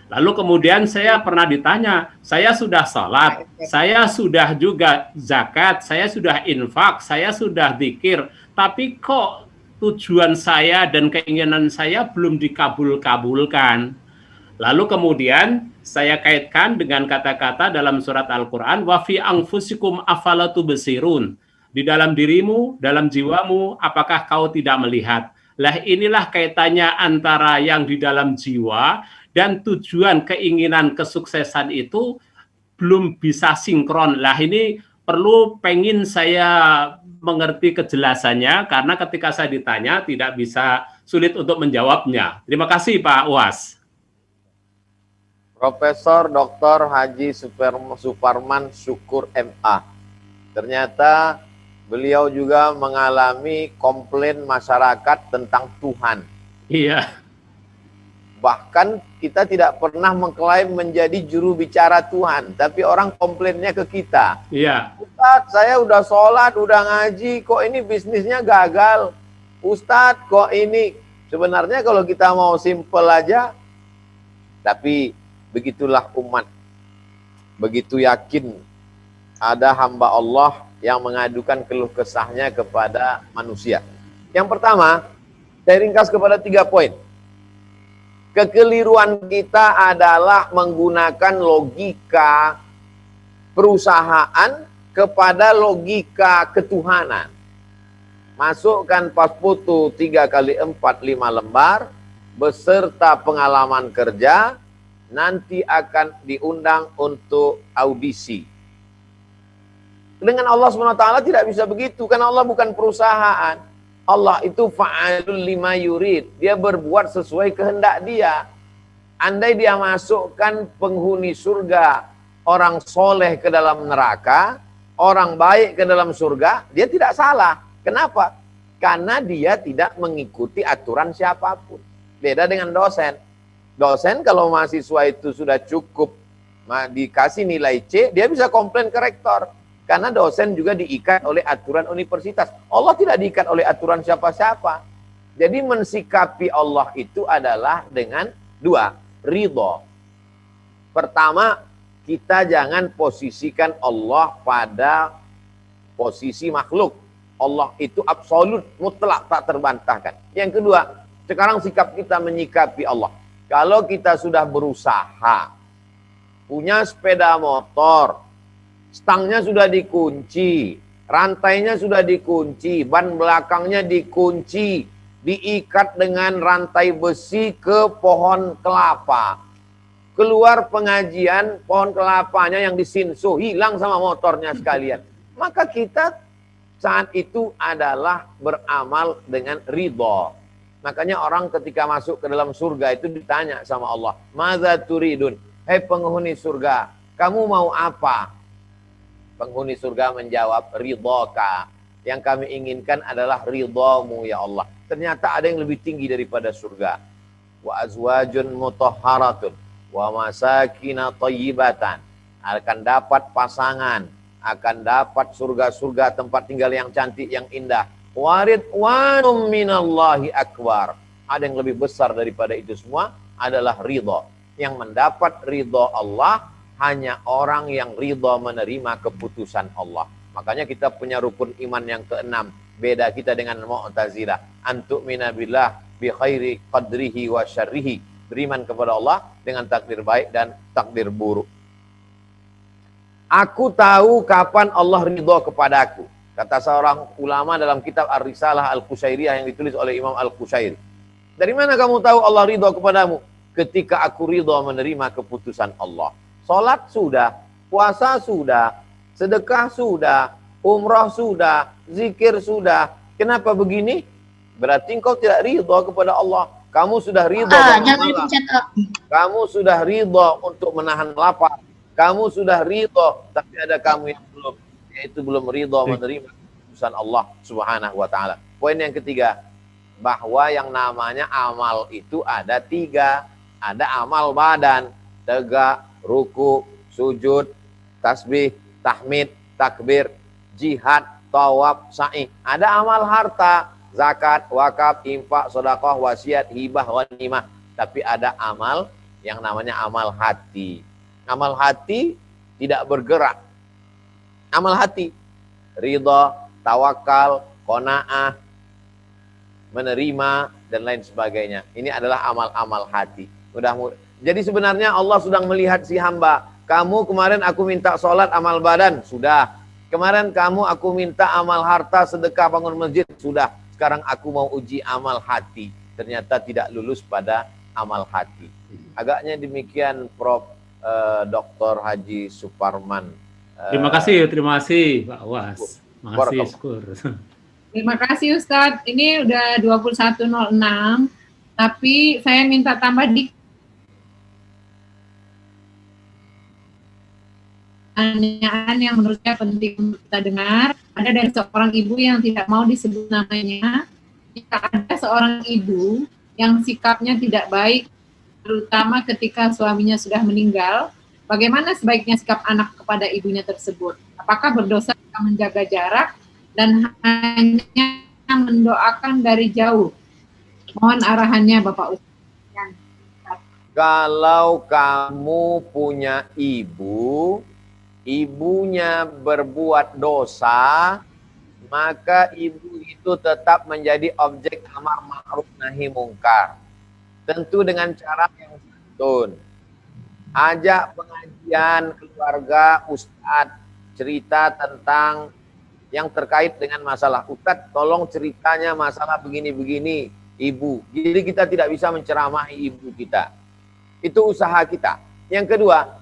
Lalu kemudian saya pernah ditanya, saya sudah salat, saya sudah juga zakat, saya sudah infak, saya sudah zikir, tapi kok tujuan saya dan keinginan saya belum dikabul-kabulkan. Lalu kemudian saya kaitkan dengan kata-kata dalam surat Al-Quran, wa fi anfusikum afala tubsirun. Di dalam dirimu, dalam jiwamu, apakah kau tidak melihat? Lah inilah kaitannya antara yang di dalam jiwa dan tujuan keinginan kesuksesan itu belum bisa sinkron. Lah ini perlu pengen saya mengerti kejelasannya karena ketika saya ditanya tidak bisa, sulit untuk menjawabnya. Terima kasih Pak Uwas. Profesor Dr. Haji Suparman Syukur MA. Ternyata beliau juga mengalami komplain masyarakat tentang Tuhan. Iya. Bahkan kita tidak pernah mengklaim menjadi juru bicara Tuhan, tapi orang komplainnya ke kita. Iya. Ustadz, saya udah sholat, udah ngaji, kok ini bisnisnya gagal. Ustadz, kok ini? Sebenarnya kalau kita mau simple aja, tapi begitulah umat. Begitu yakin ada hamba Allah yang mengadukan keluh kesahnya kepada manusia. Yang pertama, saya ringkas kepada 3 poin. Kekeliruan kita adalah menggunakan logika perusahaan kepada logika ketuhanan. Masukkan pas foto 3x4 5 lembar beserta pengalaman kerja, nanti akan diundang untuk audisi. Dengan Allah SWT tidak bisa begitu, karena Allah bukan perusahaan. Allah itu fa'alul lima yurid. Dia berbuat sesuai kehendak dia. Andai dia masukkan penghuni surga, orang soleh ke dalam neraka, orang baik ke dalam surga, dia tidak salah. Kenapa? Karena dia tidak mengikuti aturan siapapun. Beda dengan dosen. Dosen kalau mahasiswa itu sudah cukup dikasih nilai C, dia bisa komplain ke rektor. Karena dosen juga diikat oleh aturan universitas. Allah tidak diikat oleh aturan siapa-siapa. Jadi mensikapi Allah itu adalah dengan dua, ridho. Pertama, kita jangan posisikan Allah pada posisi makhluk. Allah itu absolut, mutlak, tak terbantahkan. Yang kedua, sekarang sikap kita menyikapi Allah. Kalau kita sudah berusaha, punya sepeda motor, stangnya sudah dikunci, rantainya sudah dikunci, ban belakangnya dikunci, diikat dengan rantai besi ke pohon kelapa. Keluar pengajian, pohon kelapanya yang disinso, hilang sama motornya sekalian. Maka kita saat itu adalah beramal dengan ridho. Makanya orang ketika masuk ke dalam surga itu ditanya sama Allah, "Madza turidun?" Hei penghuni surga, kamu mau apa? Penghuni surga menjawab, ridhoka. Yang kami inginkan adalah ridhomu ya Allah. Ternyata ada yang lebih tinggi daripada surga. Wa azwajun mutahharatun wa masakina thayyibatan. Akan dapat pasangan, akan dapat surga-surga, tempat tinggal yang cantik, yang indah. Waridwanum minallahi akbar. Ada yang lebih besar daripada itu semua adalah ridho. Yang mendapat ridho Allah hanya orang yang ridho menerima keputusan Allah. Makanya kita punya rukun iman yang keenam. Beda kita dengan Mu'tazilah. Antu'mina billah bi khairi qadrihi wa syarrihi. Beriman kepada Allah dengan takdir baik dan takdir buruk. Aku tahu kapan Allah ridho kepadaku. Kata seorang ulama dalam kitab Ar-Risalah Al-Qushairiyah yang ditulis oleh Imam Al-Qushairi. Dari mana kamu tahu Allah ridho kepadamu? Ketika aku ridho menerima keputusan Allah. Salat sudah, puasa sudah, sedekah sudah, umrah sudah, zikir sudah. Kenapa begini? Berarti engkau tidak ridho kepada Allah. Kamu sudah ridho. Kamu sudah ridho untuk menahan lapar. Kamu sudah ridho, tapi ada kamu yang belum, yaitu belum ridho menerima keputusan Allah Subhanahu wa Ta'ala. Poin yang ketiga, bahwa yang namanya amal itu ada tiga. Ada amal badan, tegak, ruku, sujud, tasbih, tahmid, takbir, jihad, tawaf, sa'i. Ada amal harta, zakat, wakaf, infak, sedekah, wasiat, hibah, ghanimah. Tapi ada amal yang namanya amal hati. Amal hati tidak bergerak. Amal hati, ridha, tawakal, qanaah, menerima, dan lain sebagainya. Ini adalah amal-amal hati. Jadi sebenarnya Allah sedang melihat si hamba. Kamu kemarin aku minta sholat amal badan, sudah. Kemarin kamu aku minta amal harta, sedekah, bangun masjid, sudah. Sekarang aku mau uji amal hati. Ternyata tidak lulus pada amal hati. Agaknya demikian Prof. Dr. Haji Suparman. Terima kasih Pak Was. Makasih, syukur. Terima kasih Ustadz. Ini udah 21.06, tapi saya minta tambah di pertanyaan yang menurut saya penting untuk kita dengar. Ada dari seorang ibu yang tidak mau disebut namanya. Jika ada seorang ibu yang sikapnya tidak baik, terutama ketika suaminya sudah meninggal, bagaimana sebaiknya sikap anak kepada ibunya tersebut? Apakah berdosa jika menjaga jarak dan hanya mendoakan dari jauh? Mohon arahannya Bapak Ustaz. Kalau kamu punya ibu, ibunya berbuat dosa, maka ibu itu tetap menjadi objek amar ma'ruf nahi mungkar. Tentu dengan cara yang santun. Ajak pengajian keluarga Ustadz, cerita tentang yang terkait dengan masalah. Ustadz, tolong ceritanya masalah begini-begini, ibu. Jadi kita tidak bisa menceramahi ibu kita. Itu usaha kita. Yang kedua,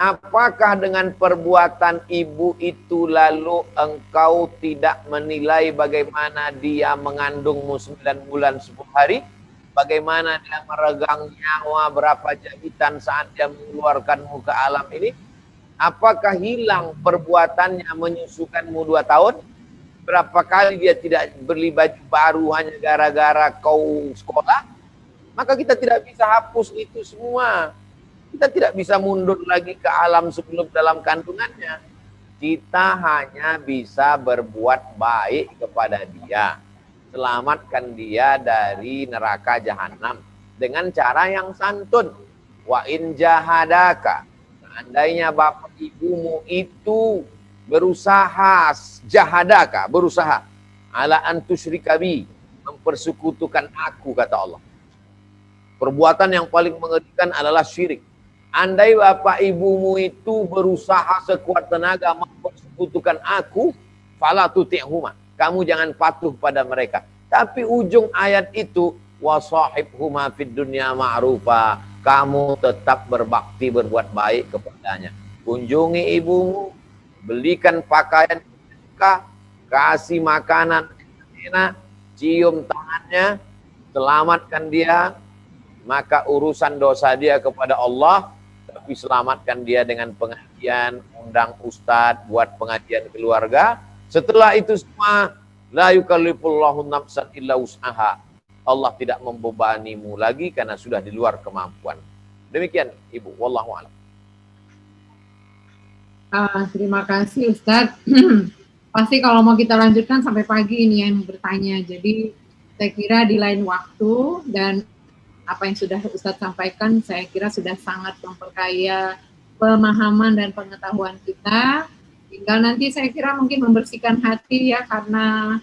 Apakah dengan perbuatan ibu itu lalu engkau tidak menilai bagaimana dia mengandungmu 9 bulan 10 hari? Bagaimana dia meregang nyawa berapa jahitan saat dia mengeluarkanmu ke alam ini? Apakah hilang perbuatannya menyusukanmu 2 tahun? Berapa kali dia tidak beli baju baru hanya gara-gara kau sekolah? Maka kita tidak bisa hapus itu semua. Kita tidak bisa mundur lagi ke alam sebelum dalam kandungannya. Kita hanya bisa berbuat baik kepada dia. Selamatkan dia dari neraka jahanam dengan cara yang santun. Wa in jahadaka. Seandainya bapak ibumu itu berusaha, jahadaka, berusaha. Ala antusyrika bi. Mempersekutukan aku, kata Allah. Perbuatan yang paling mengerikan adalah syirik. Andai bapak ibumu itu berusaha sekuat tenaga mempersekutukan aku, fala tuti'huma. Kamu jangan patuh pada mereka. Tapi ujung ayat itu, wasahibhuma fid dunya ma'rufa. Kamu tetap berbakti, berbuat baik kepadanya. Kunjungi ibumu, belikan pakaian suka, kasih makanan enak, cium tangannya, selamatkan dia. Maka urusan dosa dia kepada Allah, tapi selamatkan dia dengan pengajian, undang ustadz buat pengajian keluarga. Setelah itu semua, la yukallifullahu nafsan illa wus'aha. Allah tidak membebanimu lagi karena sudah di luar kemampuan. Demikian Ibu, wallahu a'lam. Terima kasih Ustadz. Pasti kalau mau kita lanjutkan sampai pagi ini yang bertanya. Jadi saya kira di lain waktu, dan apa yang sudah Ustadz sampaikan saya kira sudah sangat memperkaya pemahaman dan pengetahuan kita. Tinggal nanti saya kira mungkin membersihkan hati ya, karena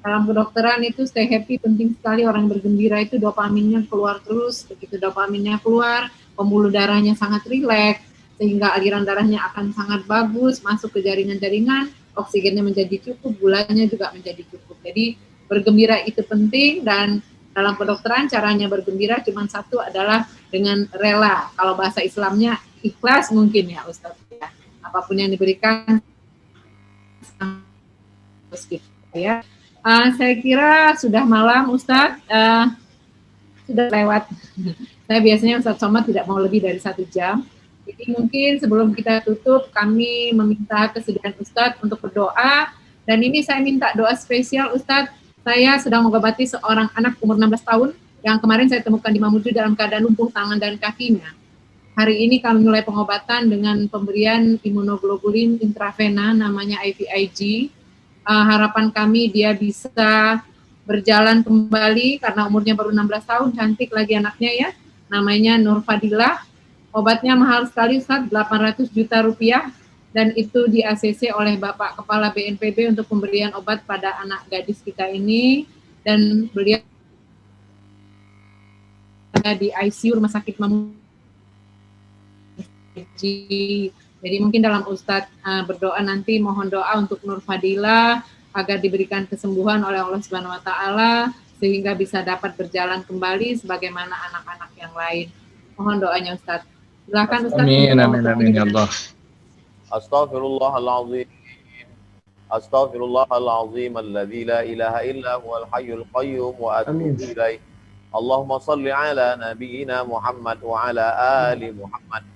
dalam kedokteran itu stay happy penting sekali. Orang bergembira itu dopaminnya keluar terus. Begitu dopaminnya keluar, pembuluh darahnya sangat rileks, sehingga aliran darahnya akan sangat bagus, masuk ke jaringan-jaringan, oksigennya menjadi cukup, gulanya juga menjadi cukup. Jadi bergembira itu penting, dan dalam kedokteran caranya bergembira cuma satu, adalah dengan rela. Kalau bahasa Islamnya ikhlas mungkin ya Ustaz ya. Apapun yang diberikan ya. Saya kira sudah malam Ustaz, sudah lewat. Saya biasanya Ustaz Somad tidak mau lebih dari 1 jam. Jadi mungkin sebelum kita tutup, kami meminta kesediaan Ustadz untuk berdoa. Dan ini saya minta doa spesial Ustadz. Saya sedang mengobati seorang anak umur 16 tahun yang kemarin saya temukan di Mamuju dalam keadaan lumpuh tangan dan kakinya. Hari ini kami mulai pengobatan dengan pemberian imunoglobulin intravena, namanya IVIG. Harapan kami dia bisa berjalan kembali karena umurnya baru 16 tahun, cantik lagi anaknya ya. Namanya Nur Fadilah. Obatnya mahal sekali Ustaz, 800 juta rupiah, dan itu di ACC oleh Bapak Kepala BNPB untuk pemberian obat pada anak gadis kita ini, dan beliau di ICU Rumah Sakit Mamuju. Jadi mungkin dalam Ustadz berdoa nanti, mohon doa untuk Nur Fadilah agar diberikan kesembuhan oleh Allah Subhanahu wa taala sehingga bisa dapat berjalan kembali sebagaimana anak-anak yang lain. Mohon doanya Ustadz. Silakan Ustaz. Amin, amin, amin ya Allah. Astaghfirullahaladzim. Astaghfirullahaladzim alladzi la ilaha illa huwal hayyul qayyum wa atubu ilaih. Allahumma salli ala nabiyyina Muhammad wa ala ali Muhammad.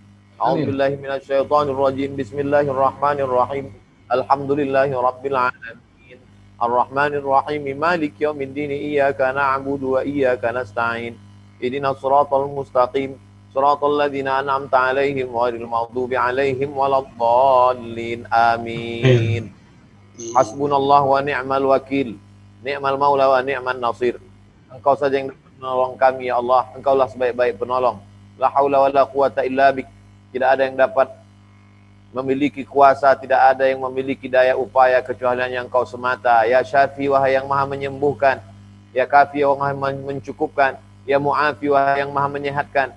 A'udzu billahi minasyaitonir rajim. Bismillahirrahmanirrahim. Alhamdulillahi rabbil alamin. Arrahmanir rahim. Maliki yaumiddin. Iyyaka na'budu wa iyyaka nasta'in. Ihdinas siratal mustaqim. Siratal ladzina an'amta 'alaihim ghairil maghdubi 'alaihim waladdallin. Amin. Hasbunallahu wa ni'mal wakil. Ni'mal maula wa ni'man nasir. Engkau saja yang dapat menolong kami ya Allah. Engkaulah sebaik-baik penolong. La haula wala quwata illa bik. Tidak ada yang dapat memiliki kuasa, tidak ada yang memiliki daya upaya kecuali hanya Engkau semata. Ya Syafi, wahai yang maha menyembuhkan. Ya Kafi, wahai yang mencukupkan. Ya Mu'afi, wahai yang maha menyehatkan.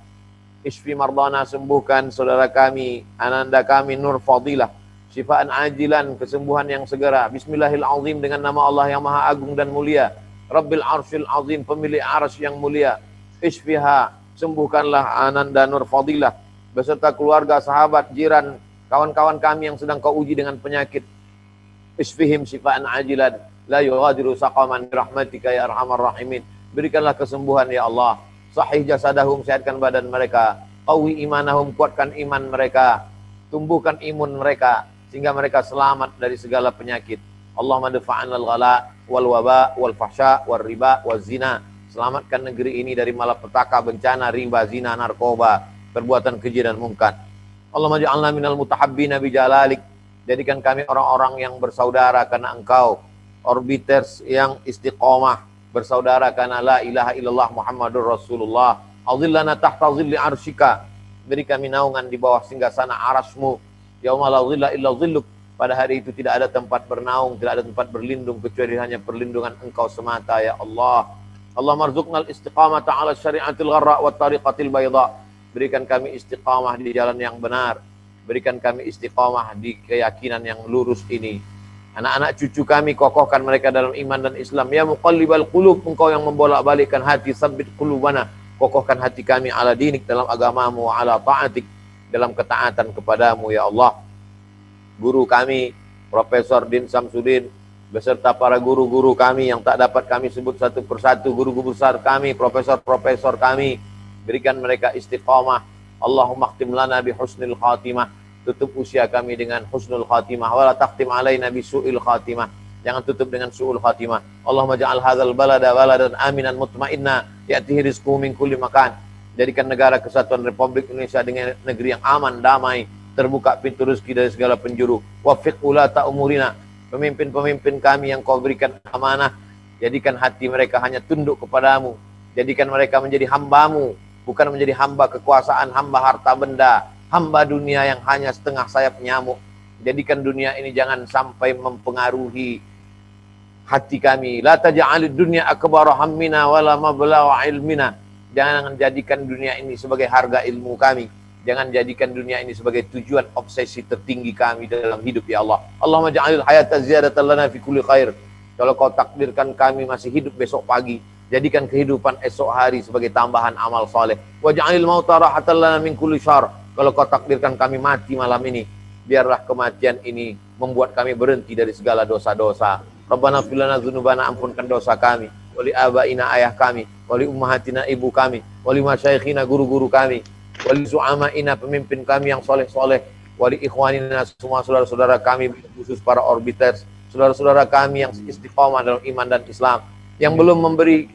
Isfi mardana, sembuhkan saudara kami, ananda kami Nur Fadilah. Syifaan ajilan, kesembuhan yang segera. Bismillahirrahmanirrahim, dengan nama Allah yang maha agung dan mulia. Rabbil arsyil azim, pemilik arsy yang mulia. Isfiha, sembuhkanlah ananda Nur Fadilah. beserta keluarga, sahabat, jiran, kawan-kawan kami yang sedang kau uji dengan penyakit. Isfihim syifaan ajilan la yughadiru saqaman birahmatika ya arhamar rahimin. Berikanlah kesembuhan ya Allah. Sahih jasadahum, sehatkan badan mereka. Qawi imanahum, kuatkan iman mereka. Tumbuhkan imun mereka sehingga mereka selamat dari segala penyakit. Allahumma dafa'anal ghala wal waba wal fahsya wal riba wal zina. Selamatkan negeri ini dari malapetaka, bencana, riba, zina, narkoba, perbuatan keji dan mungkar. Allahumma ja'alna minal mutahabbina bijalalik. Jadikan kami orang-orang yang bersaudara karena Engkau, orbiters yang istiqomah, bersaudara karena la ilaha illallah Muhammadur Rasulullah. Azillana tahta zilli arsyika. Beri kami naungan di bawah singgasana arasmu. Yauma la zilla illa zilluk. Pada hari itu tidak ada tempat bernaung, tidak ada tempat berlindung kecuali hanya perlindungan Engkau semata ya Allah. Allah marzuqnal istiqamata ala syari'atil gharra wa tariqatil bayda. Berikan kami istiqamah di jalan yang benar. Berikan kami istiqamah di keyakinan yang lurus ini. Anak-anak cucu kami, kokohkan mereka dalam iman dan Islam. Ya muqallibal qulub, Engkau yang membolak-balikkan hati, sabbit qulubana. Kokohkan hati kami ala dinik, dalam agamamu, ala ta'atik, dalam ketaatan kepadamu ya Allah. Guru kami, Profesor Din Samsudin, beserta para guru-guru kami yang tak dapat kami sebut satu persatu, guru-guru besar kami, profesor-profesor kami, berikan mereka istiqamah. Allahumma khtim lana bi husnil khatimah. Tutup usia kami dengan husnul khatimah. Wala takhtim alaina bi su'il khatimah. Jangan tutup dengan su'ul khatimah. Allahumma ja'al hadzal balada baladan aminan mutmainna ya'tihi rizquhu min kulli makan. Jadikan negara kesatuan Republik Indonesia dengan negeri yang aman, damai, terbuka pintu rezeki dari segala penjuru. Waffiq ulata umurina. Pemimpin-pemimpin kami yang Kau berikan amanah, jadikan hati mereka hanya tunduk kepadamu. Jadikan mereka menjadi hambamu, bukan menjadi hamba kekuasaan, hamba harta benda, hamba dunia yang hanya setengah sayap nyamuk. Jadikan dunia ini jangan sampai mempengaruhi hati kami. La taj'alid dunya akbara hammina wala mablagha ilmina. Jangan jadikan dunia ini sebagai harga ilmu kami. Jangan jadikan dunia ini sebagai tujuan obsesi tertinggi kami dalam hidup ya Allah. Allahumma ja'alil hayata ziyadatan lana fi kulli khair. Kalau Kau takdirkan kami masih hidup besok pagi, jadikan kehidupan esok hari sebagai tambahan amal saleh. Wa ja'alil mauta rahatan lana min kulli syarr. Kalau Kau takdirkan kami mati malam ini, biarlah kematian ini membuat kami berhenti dari segala dosa-dosa. Rabbana fir lana dzunubana, ampunkan dosa kami, wali abaina, ayah kami, wali ummahatina, ibu kami, wali masyayikhina, guru-guru kami, wali su'amaina, pemimpin kami yang soleh-soleh, wali ikhwanina, semua saudara-saudara kami, khusus para orbiters, saudara-saudara kami yang istiqomah dalam iman dan Islam, yang belum memberi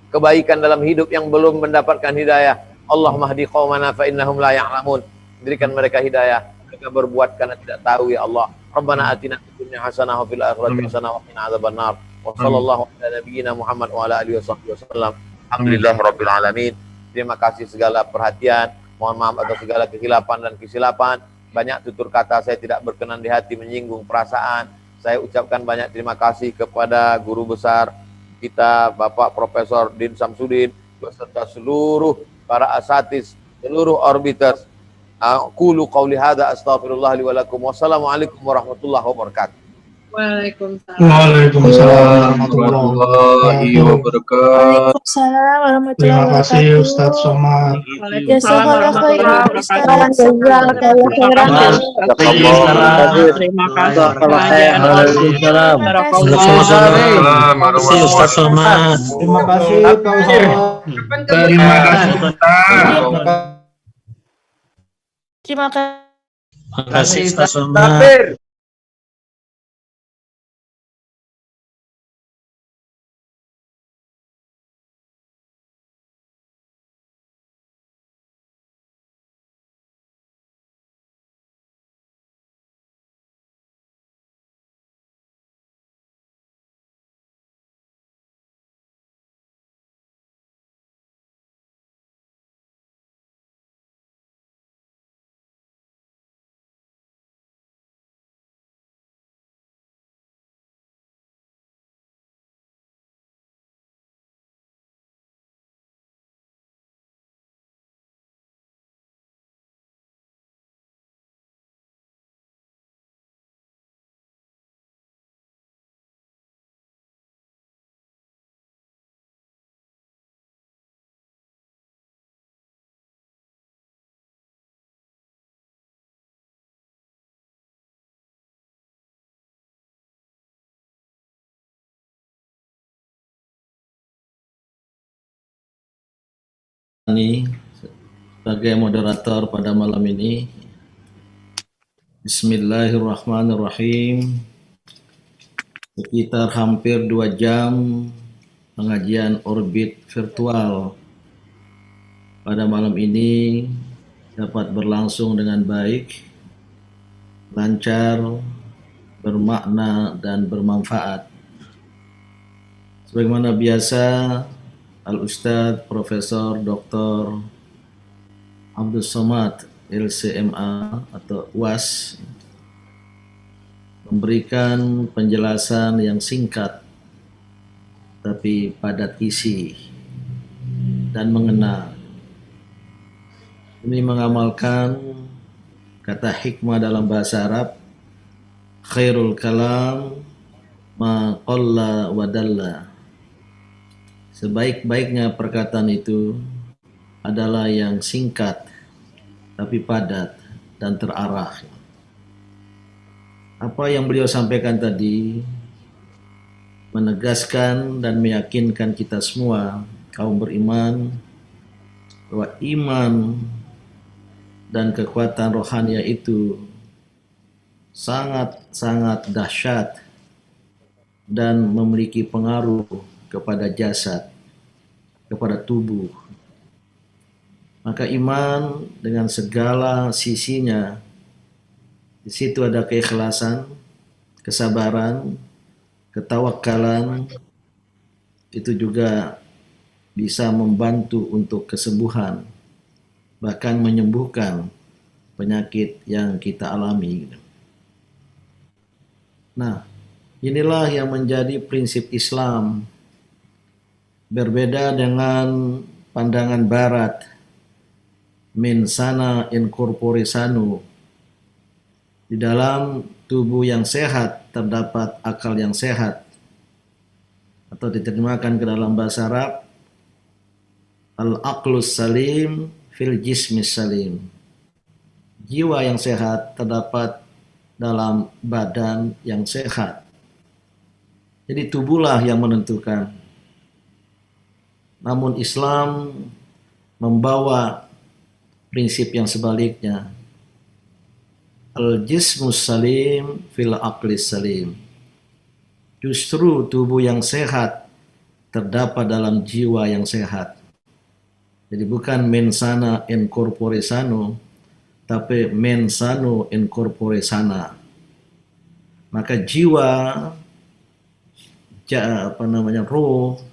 kebaikan dalam hidup, yang belum mendapatkan hidayah. Allah mahdi qaumana fa innahum la ya'lamun. Berikan mereka hidayah, mereka berbuat karena tidak tahu ya Allah. Rabbana atina fid dunya hasanah wa fil akhirati hasanah wa qina adzabannar. Wa sallallahu ala nabiyyina Muhammad wa ala alihi wasallam. Alhamdulillahirabbil alamin. Terima kasih segala perhatian. Mohon maaf atas segala kehilapan dan kesilapan. Banyak tutur kata saya tidak berkenan di hati, menyinggung perasaan. Saya ucapkan banyak terima kasih kepada guru besar kita, Bapak Profesor Din Samsudin, beserta seluruh para asatiz, seluruh orbiters. Aqulu qawli hadza astaghfirullah li wa lakum. Wassalamualaikum warahmatullahi wabarakatuh. Waalaikumsalam. Waalaikumsalam warahmatullahi wabarakatuh. Waalaikumsalam warahmatullahi Terima kasih wabarakatuh. Ustadz Somad. Waalaikumsalam Jazakallah khairan warahmatullahi Ustaz. Jazakallah khairan. Terima kasih. Waalaikumsalam. Terima kasih. Ustaz Somad. Terima kasih Pak Ustaz. Terima kasih Ustaz. Terima kasih. Terima kasih Ustaz Somad. Ani sebagai moderator pada malam ini. Bismillahirrahmanirrahim. Sekitar hampir 2 jam pengajian orbit virtual pada malam ini dapat berlangsung dengan baik, lancar, bermakna, dan bermanfaat. Sebagaimana biasa, Al-Ustadz Profesor Dr. Abdul Somad LCMA atau UAS memberikan penjelasan yang singkat tapi padat isi dan mengena. Ini mengamalkan kata hikmah dalam bahasa Arab, khairul kalam ma qalla wa dalla. Sebaik-baiknya perkataan itu adalah yang singkat tapi padat dan terarah. Apa yang beliau sampaikan tadi menegaskan dan meyakinkan kita semua kaum beriman bahwa iman dan kekuatan rohani itu sangat-sangat dahsyat dan memiliki pengaruh kepada jasad, kepada tubuh. Maka iman dengan segala sisinya, di situ ada keikhlasan, kesabaran, ketawakalan, itu juga bisa membantu untuk kesembuhan, bahkan menyembuhkan penyakit yang kita alami. Nah, inilah yang menjadi prinsip Islam. Berbeda dengan pandangan Barat, min sana in corpore sano. Di dalam tubuh yang sehat terdapat akal yang sehat. Atau diterjemahkan ke dalam bahasa Arab, al-aqlus salim fil jismis salim. Jiwa yang sehat terdapat dalam badan yang sehat. Jadi tubuhlah yang menentukan. Namun Islam membawa prinsip yang sebaliknya. Al-jismus salim fil aqlis salim. Justru tubuh yang sehat terdapat dalam jiwa yang sehat. Jadi bukan mensana in corpore sano, tapi mensano in corpore sana. Maka jiwa, roh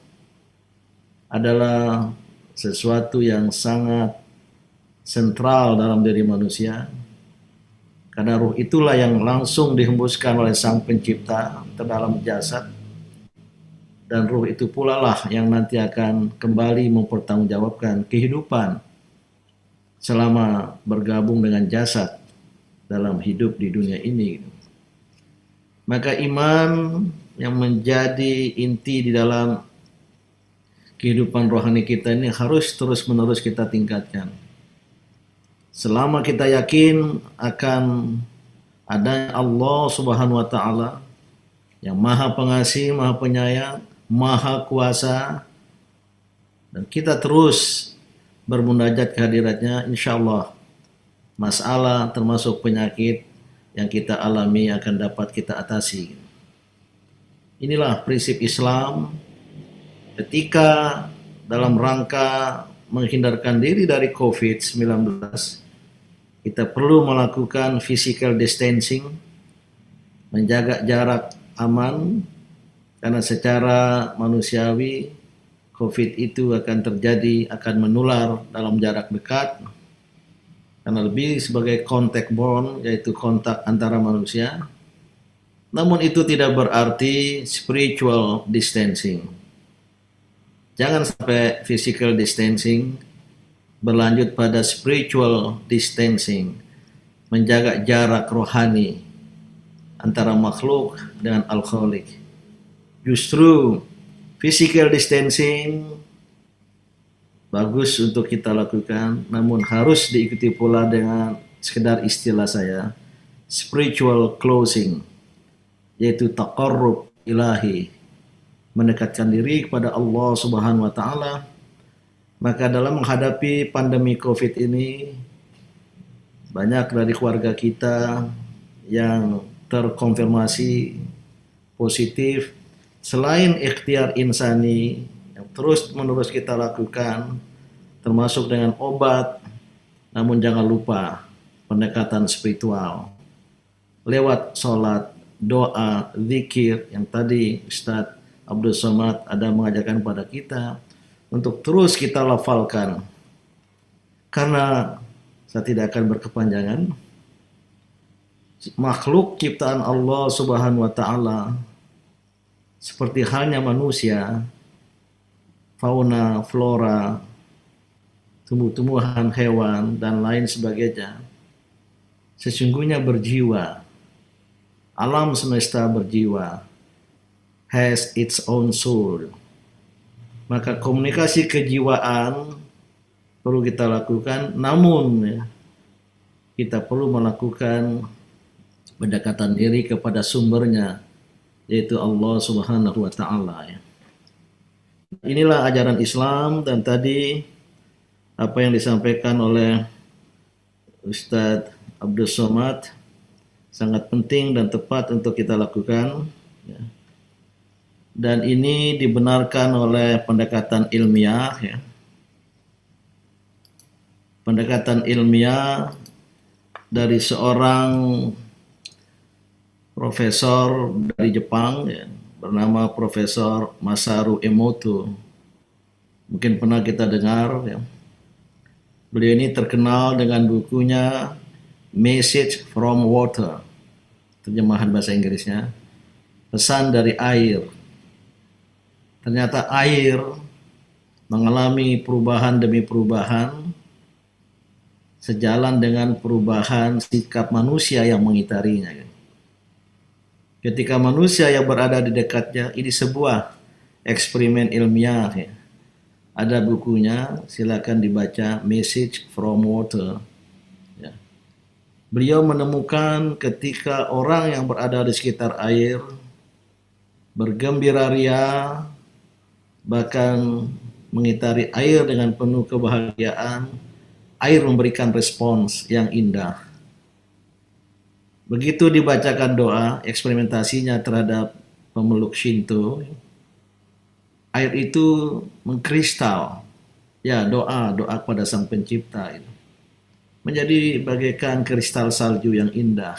adalah sesuatu yang sangat sentral dalam diri manusia. Karena ruh itulah yang langsung dihembuskan oleh Sang Pencipta ke dalam jasad. Dan ruh itu pula lah yang nanti akan kembali mempertanggungjawabkan kehidupan selama bergabung dengan jasad dalam hidup di dunia ini. Maka iman yang menjadi inti di dalam kehidupan rohani kita ini harus terus-menerus kita tingkatkan. Selama kita yakin akan adanya Allah Subhanahu wa taala yang Maha Pengasih, Maha Penyayang, Maha Kuasa, dan kita terus bermunajat kehadiratnya, insyaallah masalah termasuk penyakit yang kita alami akan dapat kita atasi. Inilah prinsip Islam ketika dalam rangka menghindarkan diri dari COVID-19, kita perlu melakukan physical distancing, menjaga jarak aman, karena secara manusiawi COVID itu akan terjadi, akan menular dalam jarak dekat, karena lebih sebagai contact borne, yaitu kontak antara manusia. Namun itu tidak berarti spiritual distancing. Jangan sampai physical distancing berlanjut pada spiritual distancing, menjaga jarak rohani antara makhluk dengan Al-Khaliq. Justru physical distancing bagus untuk kita lakukan, namun harus diikuti pula dengan sekedar istilah saya, spiritual closing, yaitu taqarrub ilahi, mendekatkan diri kepada Allah Subhanahu wa taala Maka dalam menghadapi pandemi COVID ini, banyak dari keluarga kita yang terkonfirmasi positif. Selain ikhtiar insani yang terus-menerus kita lakukan, termasuk dengan obat, namun jangan lupa pendekatan spiritual. Lewat sholat, doa, zikir, yang tadi Ustadz Abdul Somad ada mengajarkan kepada kita, untuk terus kita lafalkan. Karena saya tidak akan berkepanjangan, makhluk ciptaan Allah Subhanahu wa Ta'ala, seperti halnya manusia, fauna, flora, tumbuh-tumbuhan, hewan, dan lain sebagainya, sesungguhnya berjiwa. Alam semesta berjiwa, has its own soul. Maka komunikasi kejiwaan perlu kita lakukan, namun ya, kita perlu melakukan pendekatan diri kepada sumbernya, yaitu Allah Subhanahu wa Ta'ala. Ya. Inilah ajaran Islam, dan tadi apa yang disampaikan oleh Ustadz Abdul Somad sangat penting dan tepat untuk kita lakukan. Ya. Dan ini dibenarkan oleh pendekatan ilmiah. Ya. Pendekatan ilmiah dari seorang profesor dari Jepang, ya, bernama Profesor Masaru Emoto. Mungkin pernah kita dengar. Ya. Beliau ini terkenal dengan bukunya Message from Water, terjemahan bahasa Inggrisnya, pesan dari air. Ternyata air mengalami perubahan demi perubahan sejalan dengan perubahan sikap manusia yang mengitarinya. Ketika manusia yang berada di dekatnya, ini sebuah eksperimen ilmiah. Ya. Ada bukunya, silakan dibaca, Message from Water. Ya. Beliau menemukan ketika orang yang berada di sekitar air bergembira ria, bahkan mengitari air dengan penuh kebahagiaan, air memberikan respons yang indah. Begitu dibacakan doa, eksperimentasinya terhadap pemeluk Shinto, air itu mengkristal. Ya, doa kepada Sang Pencipta itu menjadi bagaikan kristal salju yang indah.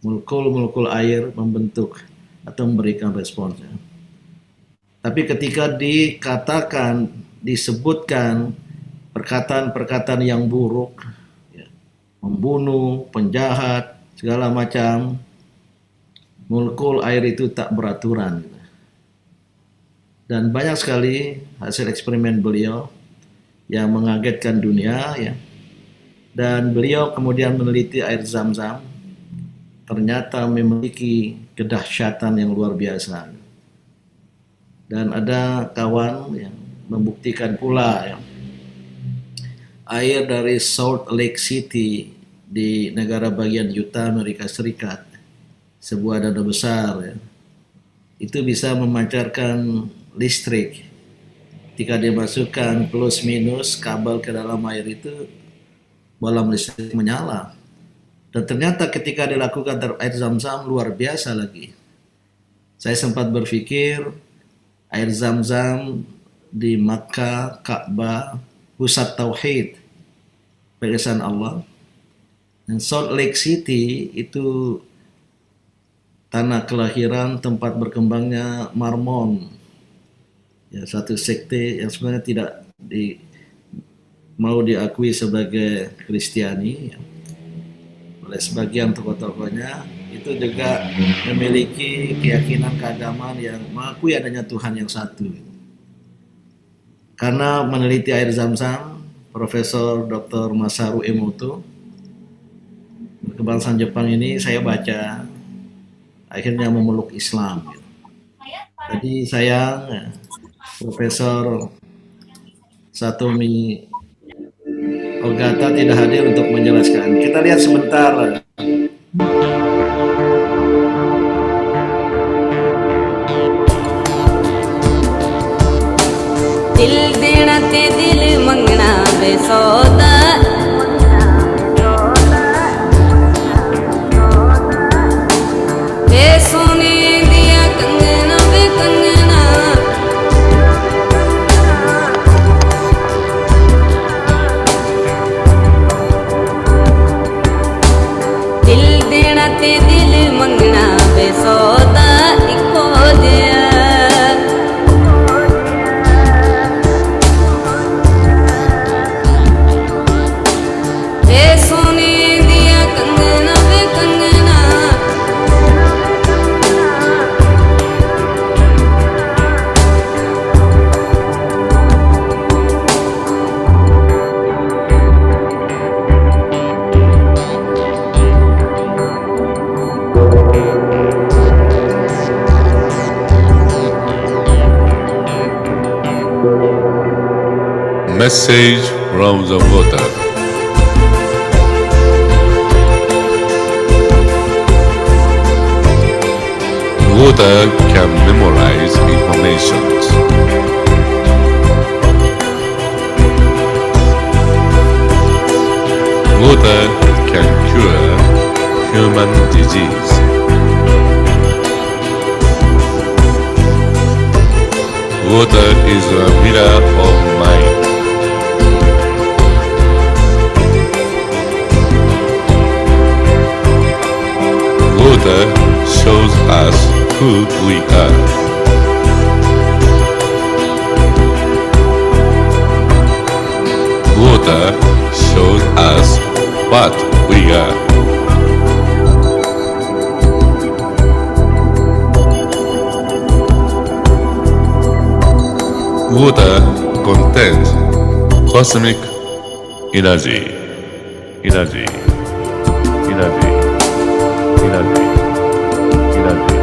Molekul-molekul air membentuk atau memberikan responsnya. Tapi ketika dikatakan, disebutkan perkataan-perkataan yang buruk, ya, membunuh, penjahat, segala macam, molekul air itu tak beraturan. Dan banyak sekali hasil eksperimen beliau yang mengagetkan dunia, ya. Dan beliau kemudian meneliti air Zam-Zam, ternyata memiliki kedahsyatan yang luar biasa. Dan ada kawan yang membuktikan pula, ya, air dari Salt Lake City di negara bagian Utah, Amerika Serikat, sebuah danau besar, ya, itu bisa memancarkan listrik. Ketika dimasukkan plus minus kabel ke dalam air itu, bola listrik menyala. Dan ternyata ketika dilakukan terhadap air Zam-Zam luar biasa lagi. Saya sempat berpikir air Zam-Zam di Makkah, Ka'bah, pusat tauhid, pesan Allah. Dan Salt Lake City itu tanah kelahiran, tempat berkembangnya Mormon, ya, satu sekte yang sebenarnya tidak mau diakui sebagai Kristiani, ya. Oleh sebagian tokoh-tokohnya itu juga memiliki keyakinan keagamaan yang mengakui adanya Tuhan yang satu. Karena meneliti air Zam-Zam, Profesor Dr. Masaru Emoto kebangsaan Jepang ini, saya baca, akhirnya memeluk Islam. Jadi sayang, ya, Profesor Satomi Ogata tidak hadir untuk menjelaskan. Kita lihat sebentar. दिल देना देना ते दिल मंगना बेसौदा वे सोने दिया कंगना वे कंगना दिल देना ते दिल मंगना बेसौदा इको जिया वे सोने दिया कंगना वे Kangana Message from the water. Water can memorize informations. Water can cure human disease. Water is a mirror of mind. Water shows us who we are. Water shows us what we are. Water contains cosmic energy, energy, energy, energy, energy.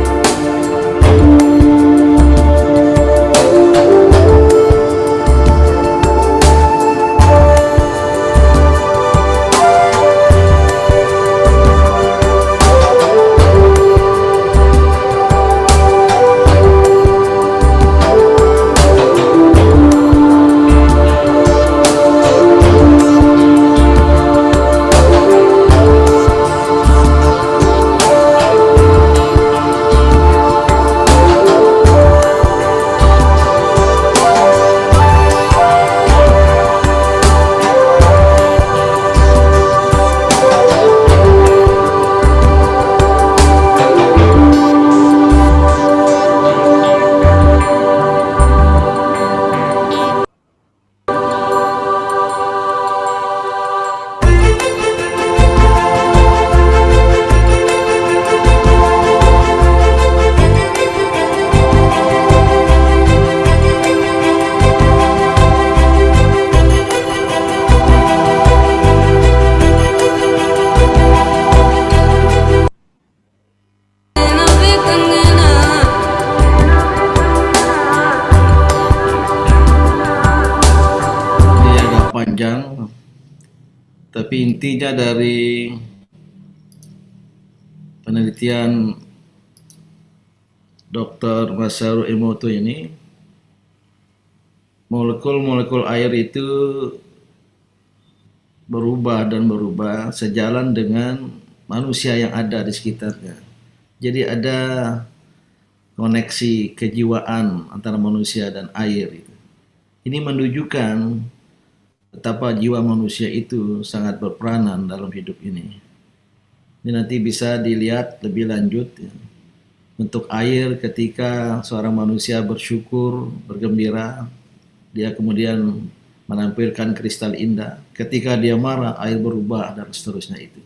Panjang, tapi intinya dari penelitian Dr. Masaru Emoto ini, molekul-molekul air itu berubah dan berubah sejalan dengan manusia yang ada di sekitarnya. Jadi ada koneksi kejiwaan antara manusia dan air. Ini menunjukkan betapa jiwa manusia itu sangat berperanan dalam hidup ini. Ini nanti bisa dilihat lebih lanjut ya. Untuk air, ketika seorang manusia bersyukur, bergembira, dia kemudian menampilkan kristal indah. Ketika dia marah, air berubah dan seterusnya itu.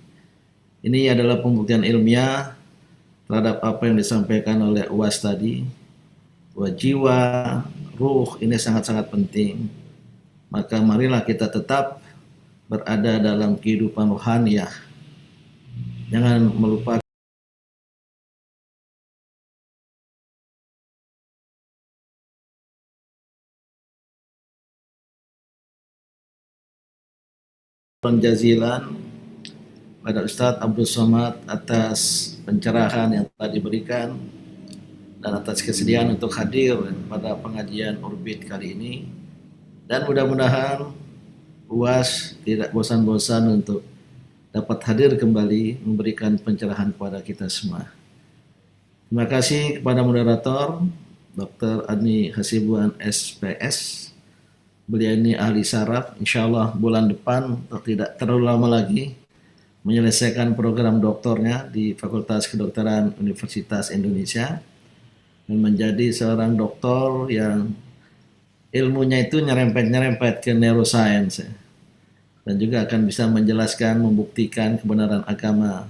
Ini adalah pembuktian ilmiah terhadap apa yang disampaikan oleh UAS tadi. Bahwa jiwa, ruh ini sangat-sangat penting. Maka marilah kita tetap berada dalam kehidupan rohaniah. Jangan melupakan jazilan pada Ustadz Abdul Somad atas pencerahan yang telah diberikan dan atas kesediaan untuk hadir pada pengajian Orbit kali ini. Dan mudah-mudahan UAS tidak bosan-bosan untuk dapat hadir kembali memberikan pencerahan kepada kita semua. Terima kasih kepada moderator Dr. Ani Hasibuan SPS. Beliau ini ahli saraf. Insya Allah bulan depan tidak terlalu lama lagi menyelesaikan program doktornya di Fakultas Kedokteran Universitas Indonesia dan menjadi seorang doktor yang ilmunya itu nyerempet-nyerempet ke neuroscience dan juga akan bisa menjelaskan, membuktikan kebenaran agama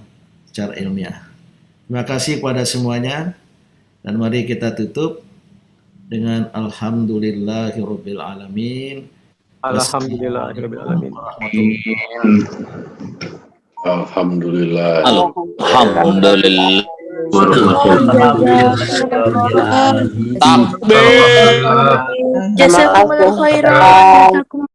secara ilmiah. Terima kasih kepada semuanya dan mari kita tutup dengan alhamdulillahirabbil alamin. Alhamdulillahirabbil alamin. Alhamdulillah. Alhamdulillah. Jazakumullah khairan.